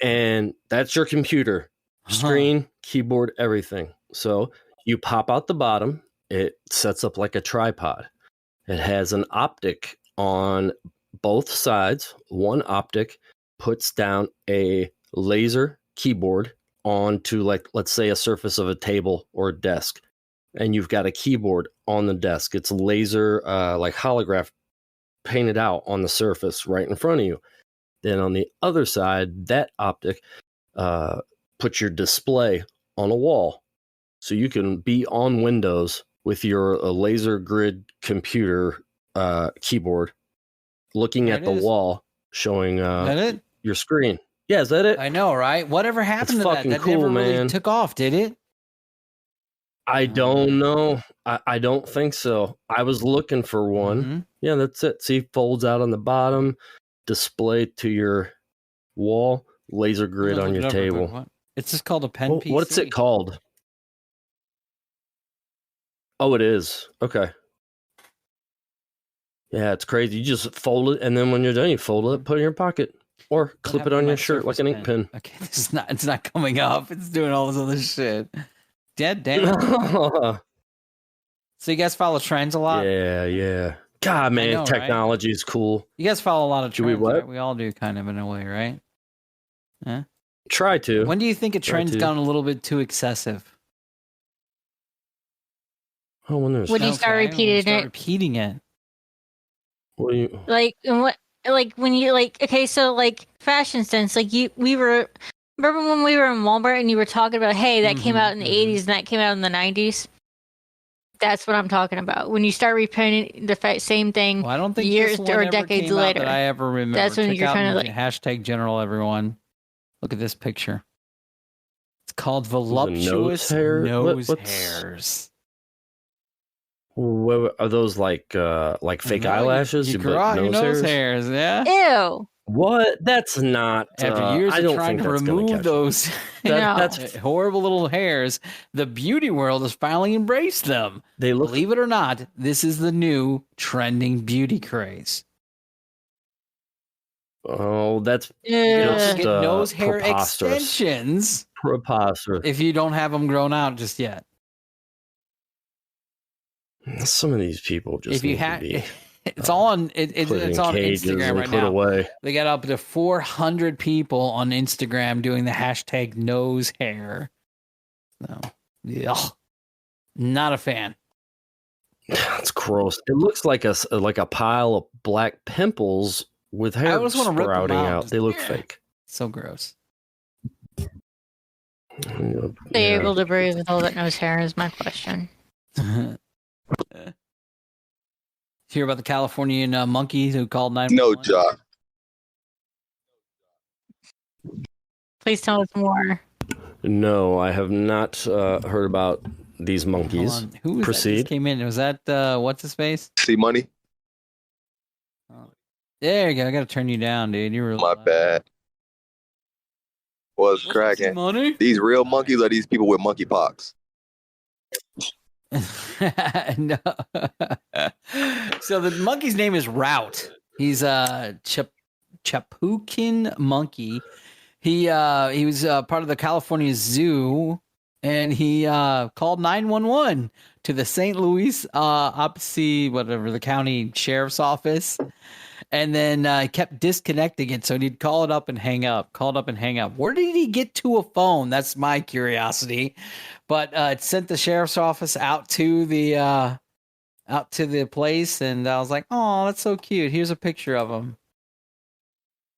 And that's your computer. Screen, keyboard, everything. So you pop out the bottom, it sets up like a tripod. It has an optic on both sides. One optic puts down a laser keyboard onto, like, let's say a surface of a table or a desk. And you've got a keyboard on the desk. It's laser, like holograph painted out on the surface right in front of you. Then on the other side, that optic puts your display on a wall. So you can be on Windows with your laser grid computer keyboard, looking at the wall, showing your screen. Yeah, is that it? I know, right? Whatever happened to that? That cool, never really man. took off, did it? I don't know. I don't think so. I was looking for one. Yeah, that's it. See, folds out on the bottom, display to your wall, laser grid on your table. It's just called a pen PC. What's it called? Oh, it is. Okay. Yeah, it's crazy. You just fold it, and then when you're done, you fold it, put it in your pocket, or clip it on your shirt like an ink pen. Okay, it's not coming up. It's doing all this other shit. Dead damn. So you guys follow trends a lot? Yeah. God, man, technology is cool. You guys follow a lot of trends. Do we what? Right? We all do, kind of, in a way, right? Yeah. Try to. When do you think a trend's gone a little bit too excessive? Oh, when there's when you start repeating it. What do you like? When you okay, so like fashion sense, like we were. Remember when we were in Walmart and you were talking about, hey, that came out in the 80s and that came out in the 90s? That's what I'm talking about. When you start reprinting the same thing I don't think years this or one decades ever came later. out that I ever remember. That's when Check you're out trying to like hashtag general, everyone. Look at this picture. It's called voluptuous nose hairs. What are those like fake eyelashes? You grow out your nose hairs, yeah. Ew. What? That's not. After years I don't of trying think to that's gonna remove catch those that's horrible little hairs, the beauty world has finally embraced them. They look. Believe it or not, this is the new trending beauty craze. Oh, that's just get nose hair preposterous. extensions. Preposterous. If you don't have them grown out just yet. Some of these people just. If you have, it's all on. It's on Instagram right now. Away. They got up to 400 people on Instagram doing the hashtag nose hair. No, not a fan. That's gross. It looks like a pile of black pimples with hair sprouting out. They look fake. So gross. They able to breathe with all that nose hair is my question. Hear about the Californian monkeys who called 911? No, Jock. Please tell us more. No, I have not heard about these monkeys. Who was Proceed. That just came in? Was that what's his face? See money? There you go. I got to turn you down, dude. You were my bad. What's cracking? Money? These real monkeys are these people with monkeypox? No. So the monkey's name is Route. He's a Chapukin monkey. He was part of the California Zoo, and he called 911 to the St. Louis whatever the county sheriff's office, and then kept disconnecting it. So he'd call it up and hang up, Where did he get to a phone? That's my curiosity. But it sent the sheriff's office out to the place, and I was like, "Oh, that's so cute. Here's a picture of him."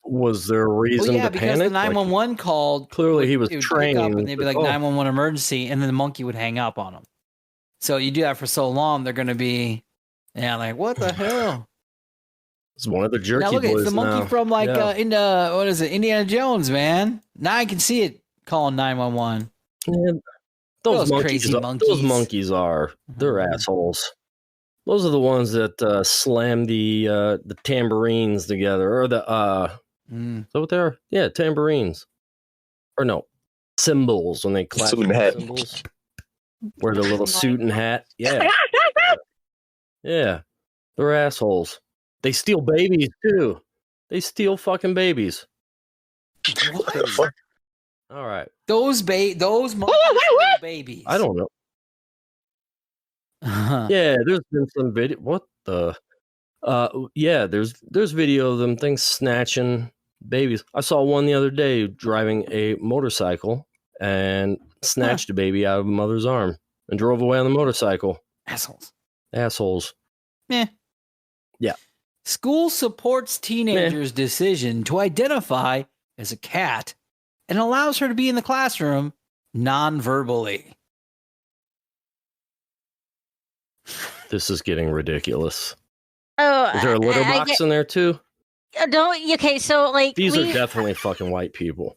Was there a reason to because panic? the 911 called. Clearly, he was it would trained. pick up and they'd be like 911 emergency, and then the monkey would hang up on him. So you do that for so long, they're going to be, like, what the hell? It's one of the jerky Now look, boys it's the monkey now. from what is it, Indiana Jones, man. Now I can see it calling 911. Yeah, those crazy monkeys. Those monkeys are. They're assholes. Those are the ones that slam the tambourines together, or the is that what they are? Yeah, tambourines. Or no, cymbals when they clap Suit and hat. cymbals. Wear the little suit and hat. Yeah. Yeah. They're assholes. They steal babies too. They steal fucking babies. What? All right. Those monkeys steal babies. I don't know. Yeah, there's been some video. What the? Yeah, there's video of them things snatching babies. I saw one the other day driving a motorcycle and snatched a baby out of a mother's arm and drove away on the motorcycle. Assholes. Meh. Yeah. School supports teenager's decision to identify as a cat and allows her to be in the classroom non-verbally. This is getting ridiculous. Oh, Is there a litter box in there too? Okay, so like These are definitely fucking white people.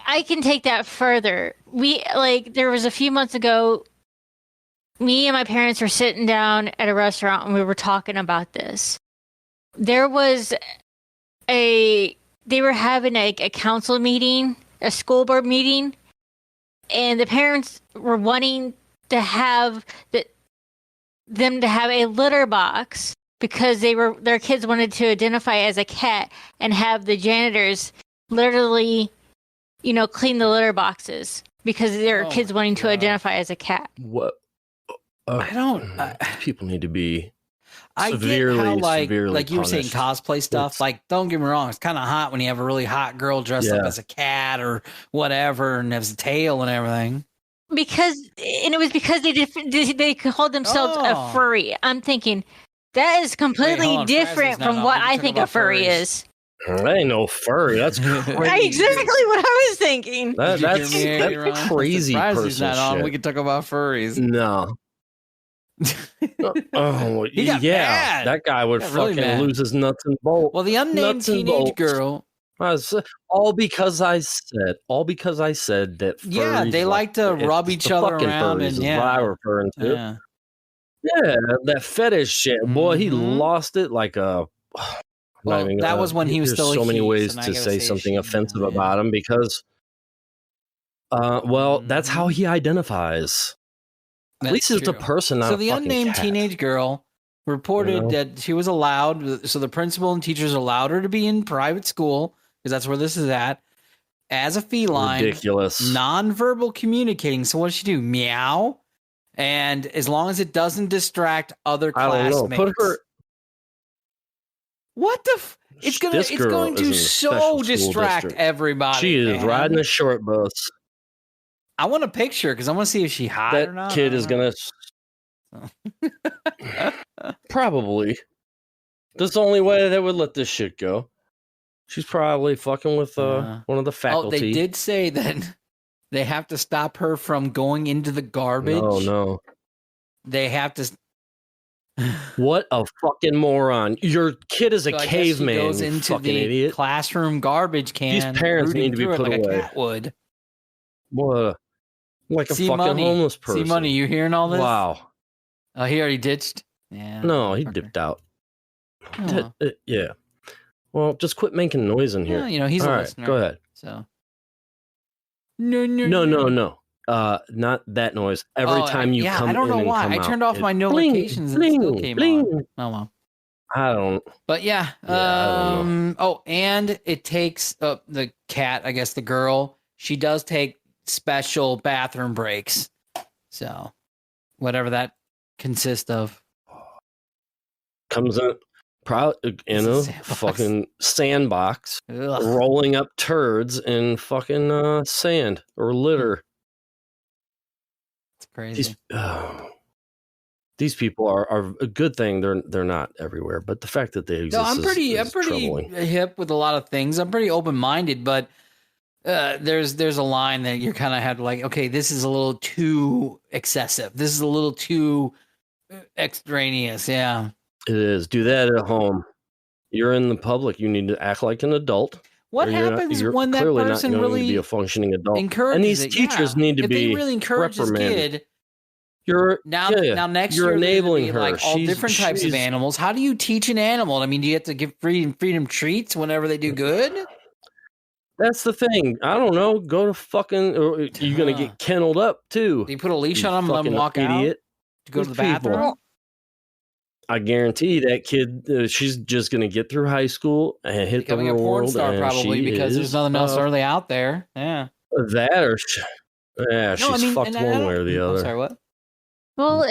I can take that further. There was a few months ago, me and my parents were sitting down at a restaurant and we were talking about this. There was they were having a council meeting, a school board meeting, and the parents were wanting to have them to have a litter box because their kids wanted to identify as a cat and have the janitors literally, clean the litter boxes because their kids wanting to identify as a cat. What? I don't. People need to be. I severely, get how severely like you were saying punished. cosplay stuff. Like, don't get me wrong, it's kind of hot when you have a really hot girl dressed up as a cat or whatever and has a tail and everything. It was because they called themselves a furry. I'm thinking that is completely different from what I think a furry is. That ain't no furry. That's crazy. Exactly what I was thinking. That's crazy person shit. We could talk about furries. No. He got mad. That guy would really fucking lose his nuts and bolts. Well, the unnamed teenage girl. All because I said that. Yeah, they like to rub each other around, and what I'm referring to. Yeah, that fetish shit, boy. He lost it like a. Well, that was when he was still. There's so many ways to say something offensive about him because. That's how he identifies. At least it's a person, not so a the fucking unnamed cat. teenage girl reported that she was allowed. So the principal and teachers allowed her to be in private school because that's where this is at. As a feline, ridiculous, nonverbal communicating. So what does she do? Meow, and as long as it doesn't distract other classmates. Put her. What the? It's going to so distract everybody. She is riding a short bus. I want a picture because I want to see if she hot or not. That kid is gonna probably. That's the only way they would let this shit go. She's probably fucking with one of the faculty. Oh, they did say that they have to stop her from going into the garbage. Oh no, they have to. What a fucking moron! Your kid is a I caveman. Guess she goes into fucking the idiot. Classroom garbage can. These parents need to be put like away. A cat would. What? Like a fucking homeless person. See money, you hearing all this? Wow. Oh, he already ditched? Yeah. No, he dipped out. Oh. Yeah. Well, just quit making noise in here. Yeah, he's all a right, listener. go ahead. So. No. Not that noise. Every time you come in and come out. I don't know why. I turned off my notifications and it still came on. Oh, well. I don't. But yeah. I don't know. Oh, and it takes the cat, I guess the girl, she does take special bathroom breaks. So whatever that consists of. Comes in a fucking sandbox, rolling up turds in fucking sand or litter. It's crazy. These people are a good thing. They're not everywhere, but the fact that they exist I'm pretty troubling. hip with a lot of things. I'm pretty open minded, but there's a line that you're kind of have to like, okay, this is a little too excessive. This is a little too extraneous. Yeah. It is. Do that at home. You're in the public. You need to act like an adult. What happens when that person really be a functioning adult? encourages And these it? teachers need to if be they really encourage this reprimanded. kid. Now Next you're year enabling be her. like all different types of animals. How do you teach an animal? I mean, do you have to give freedom treats whenever they do good? That's the thing. I don't know. Go to fucking. Or you're gonna get kenneled up too. Do you put a leash on them and let them walk idiot. out to go to the bathroom? I guarantee that kid. She's just gonna get through high school and hit Becoming the a porn world, star and probably because there's nothing else early out there. Yeah. That or she's fucked one way or the other. I'm sorry, what? Well,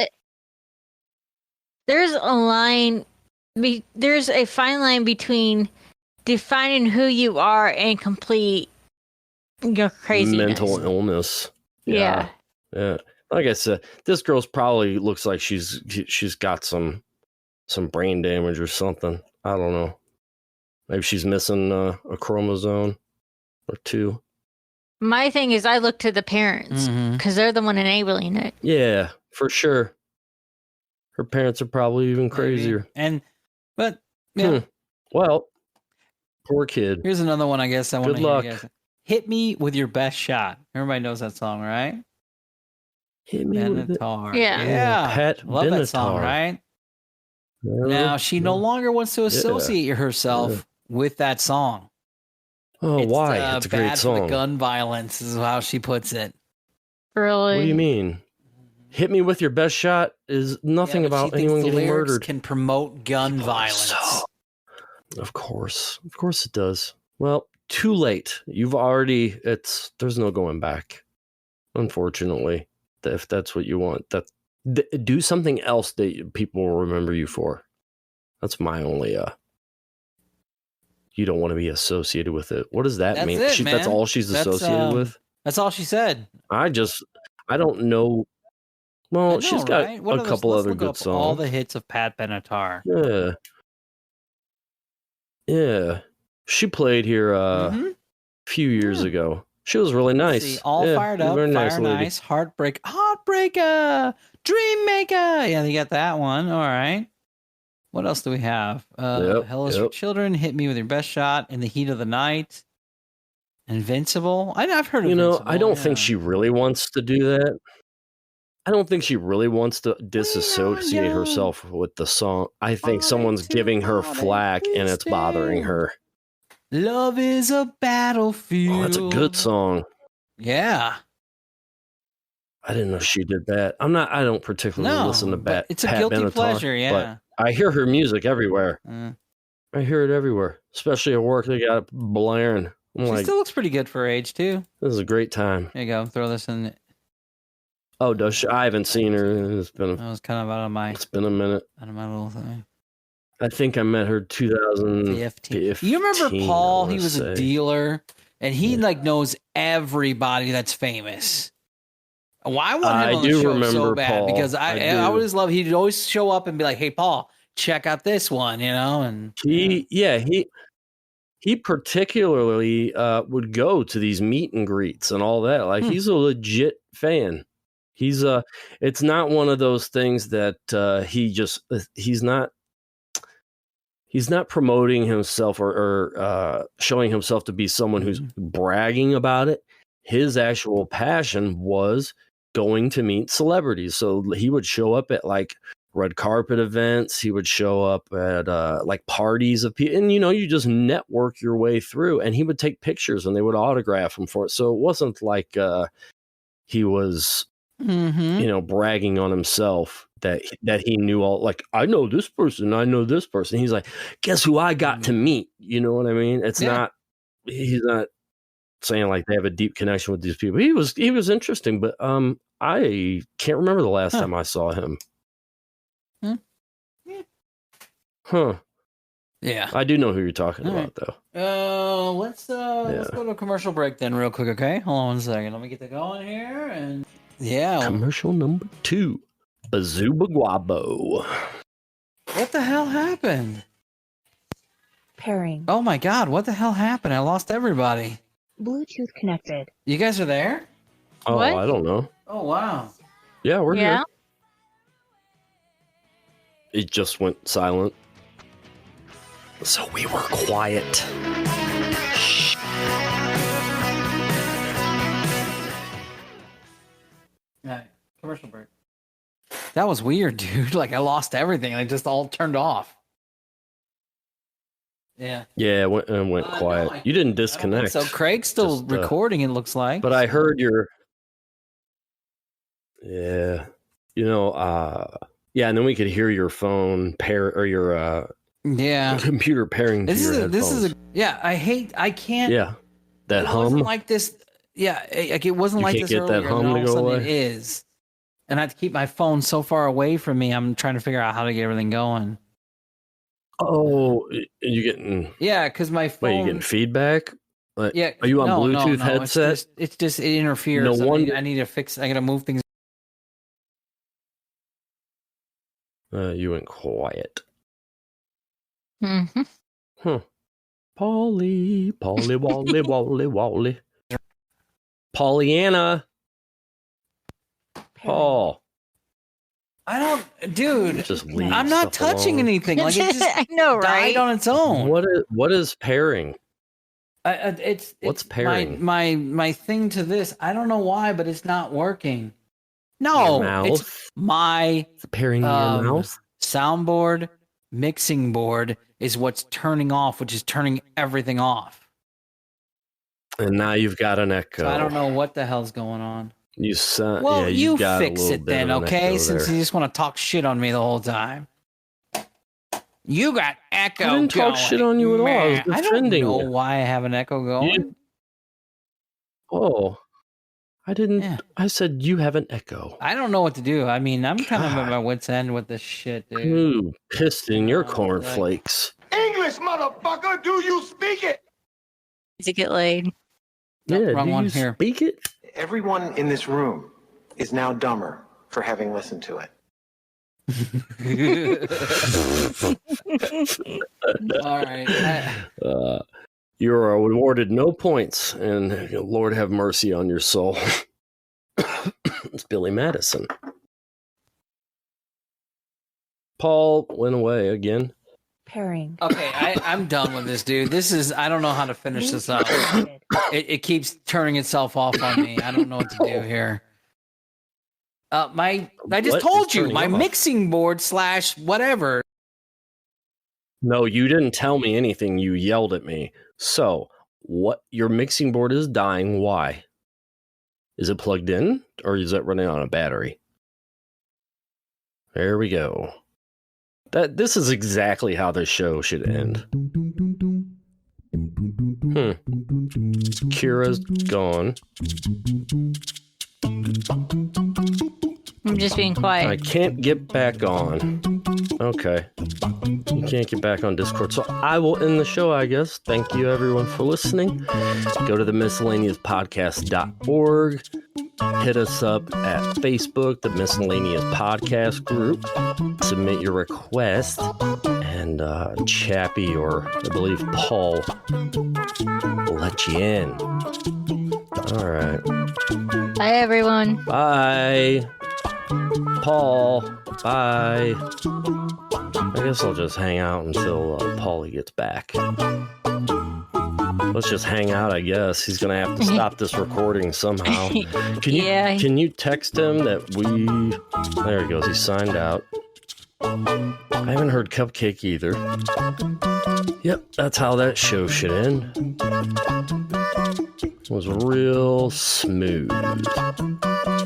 there's a line. There's a fine line between defining who you are and complete craziness. Mental illness. Yeah. Like I said, this girl's probably looks like she's got some brain damage or something. I don't know. Maybe she's missing a chromosome or two. My thing is, I look to the parents because they're the one enabling it. Yeah, for sure. Her parents are probably even crazier. But yeah. Well, poor kid. Here's another one. I guess I want to Good luck. hear you guys. Hit me with your best shot. Everybody knows that song, right? Hit me with it. Yeah. Pat Love that song, Benatar. right? Now she no longer wants to associate herself with that song. Oh, why? It's a great bad for the song. gun violence is how she puts it. Really? What do you mean? Hit me with your best shot is nothing Yeah, but about she thinks anyone the getting lyrics murdered. can promote gun violence. Of course it does. Well, too late. You've already. There's no going back. Unfortunately, if that's what you want, do something else that people will remember you for. That's my only. You don't want to be associated with it. What does that That's mean? it, man. That's all she's associated with. That's all she said. I don't know. Well, I know, she's got right? What a are couple let's other look good up songs. All the hits of Pat Benatar. Yeah. She played here a few years ago. She was really nice. See, all fired up, very fire lady. nice, Heartbreaker, Dreammaker. Yeah, they got that one. All right. What else do we have? Hell is for Children, Hit Me with Your Best Shot, In the Heat of the Night, Invincible. I've heard of Invincible. I don't think she really wants to do that. I don't think she really wants to disassociate herself with the song. I think someone's giving her flack and it's bothering her. Love is a battlefield. Oh, that's a good song. Yeah. I didn't know she did that. I don't particularly listen to Pat. It's a Pat guilty Benatar, pleasure, yeah. But I hear her music everywhere. I hear it everywhere, especially at work. They got it blaring. She still looks pretty good for her age too. This is a great time. There you go. Throw this in. Oh, does she? I haven't seen her. It's been. I was kind of out of my. It's been a minute. Out of my little thing. I think I met her 2015. You remember Paul? He was a dealer, and he knows everybody that's famous. Well, I want him on the show so bad because I always love. He'd always show up and be like, "Hey, Paul, check out this one," and he particularly would go to these meet and greets and all that. Like he's a legit fan. He's it's not one of those things that he's not promoting himself or showing himself to be someone who's bragging about it. His actual passion was going to meet celebrities. So he would show up at like red carpet events. He would show up at like parties of people, and you just network your way through. And he would take pictures, and they would autograph him for it. So it wasn't like he was, bragging on himself that he knew all. Like, I know this person, I know this person. He's like, guess who I got to meet? You know what I mean? It's not. He's not saying like they have a deep connection with these people. He was interesting, but I can't remember the last time I saw him. Huh. Yeah. I do know who you're talking about, though. Let's go to a commercial break then real quick, okay? Hold on 1 second. Let me get that going here and Commercial number 2. Bazooba Guabo. What the hell happened? Pairing. Oh my god, what the hell happened? I lost everybody. Bluetooth connected. You guys are there? Oh, What? I don't know. Oh wow. Yeah, we're Yeah. here. It just went silent. So we were quiet. Shh. Alright, commercial break. That was weird, dude. Like I lost everything. I just all turned off. Yeah. Yeah, it went quiet. No, You didn't disconnect. So Craig's still Just, recording, it looks like. But I heard your. Yeah. Yeah, and then we could hear your phone pair or your computer pairing to your headphones. I can't. Yeah. That it hum. wasn't like this. Yeah, like it wasn't You like can't this get that earlier. hum And all to of a go sudden away? it is. And I have to keep my phone so far away from me. I'm trying to figure out how to get everything going. Oh, you getting? Yeah, because my phone. Wait, you getting feedback? Like, Yeah. Are you on no, Bluetooth no, headset? It's just it interferes. No wonder- I need to fix. I gotta move things. You went quiet. Mm-hmm. Huh. Polly, Wally. Pollyanna. Paul. I don't, dude. Just leave I'm not stuff touching alone. anything. Like it just I know, right? died on its own. What is pairing? It's What's pairing? My thing to this. I don't know why, but it's not working. Your No, mouth? it's my It's pairing your mouth. soundboard mixing board is what's turning off, which is turning everything off. And now you've got an echo. So I don't know what the hell's going on. You sound. Well, yeah, you got a fix little it bit then, of an okay? echo Since there. you just want to talk shit on me the whole time. You got echo. I didn't talk shit on you at all. I was Man, defending I don't know you. why I have an echo going. Oh, I didn't. Yeah. I said you have an echo. I don't know what to do. I mean, I'm kind of at God. my wit's end with this shit, dude. Ooh, pissed in your Oh, cornflakes. English, motherfucker, do you speak it? To get laid. Nope, Yeah, wrong do one you here. speak it? Everyone in this room is now dumber for having listened to it. All right. You are awarded no points, and Lord have mercy on your soul. It's Billy Madison. Paul went away again. Pairing. Okay, I'm done with this, dude. This is I don't know how to finish this up. It keeps turning itself off on me. I don't know what to do here. I just What told is you turning my off? mixing board / whatever. No, you didn't tell me anything. You yelled at me. So, what? Your mixing board is dying. Why? Is it plugged in, or is it running on a battery? There we go. This is exactly how this show should end. Kira's gone. I'm just being I quiet. can't get back on. Okay. You can't get back on Discord. So I will end the show, I guess. Thank you, everyone, for listening. Go to the miscellaneouspodcast.org. Hit us up at Facebook, the Miscellaneous Podcast group. Submit your request. And Chappie, or I believe Paul, will let you in. All right. Bye, everyone. Bye. Paul. Bye. I guess I'll just hang out until Paulie gets back. Let's just hang out, I guess. He's going to have to stop this recording somehow. Can you text him that we... There he goes. He signed out. I haven't heard Cupcake either. Yep, that's how that show should end. It was real smooth.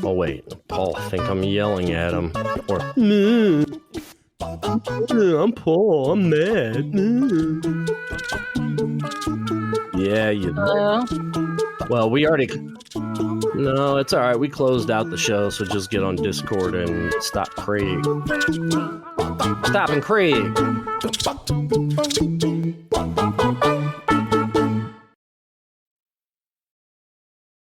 Oh, wait. Paul, I think I'm yelling at him. Or, I'm Paul. I'm mad. Yeah, you Hello? Well, we already. No, it's all right. We closed out the show, so just get on Discord and stop Craig. Stopping Craig.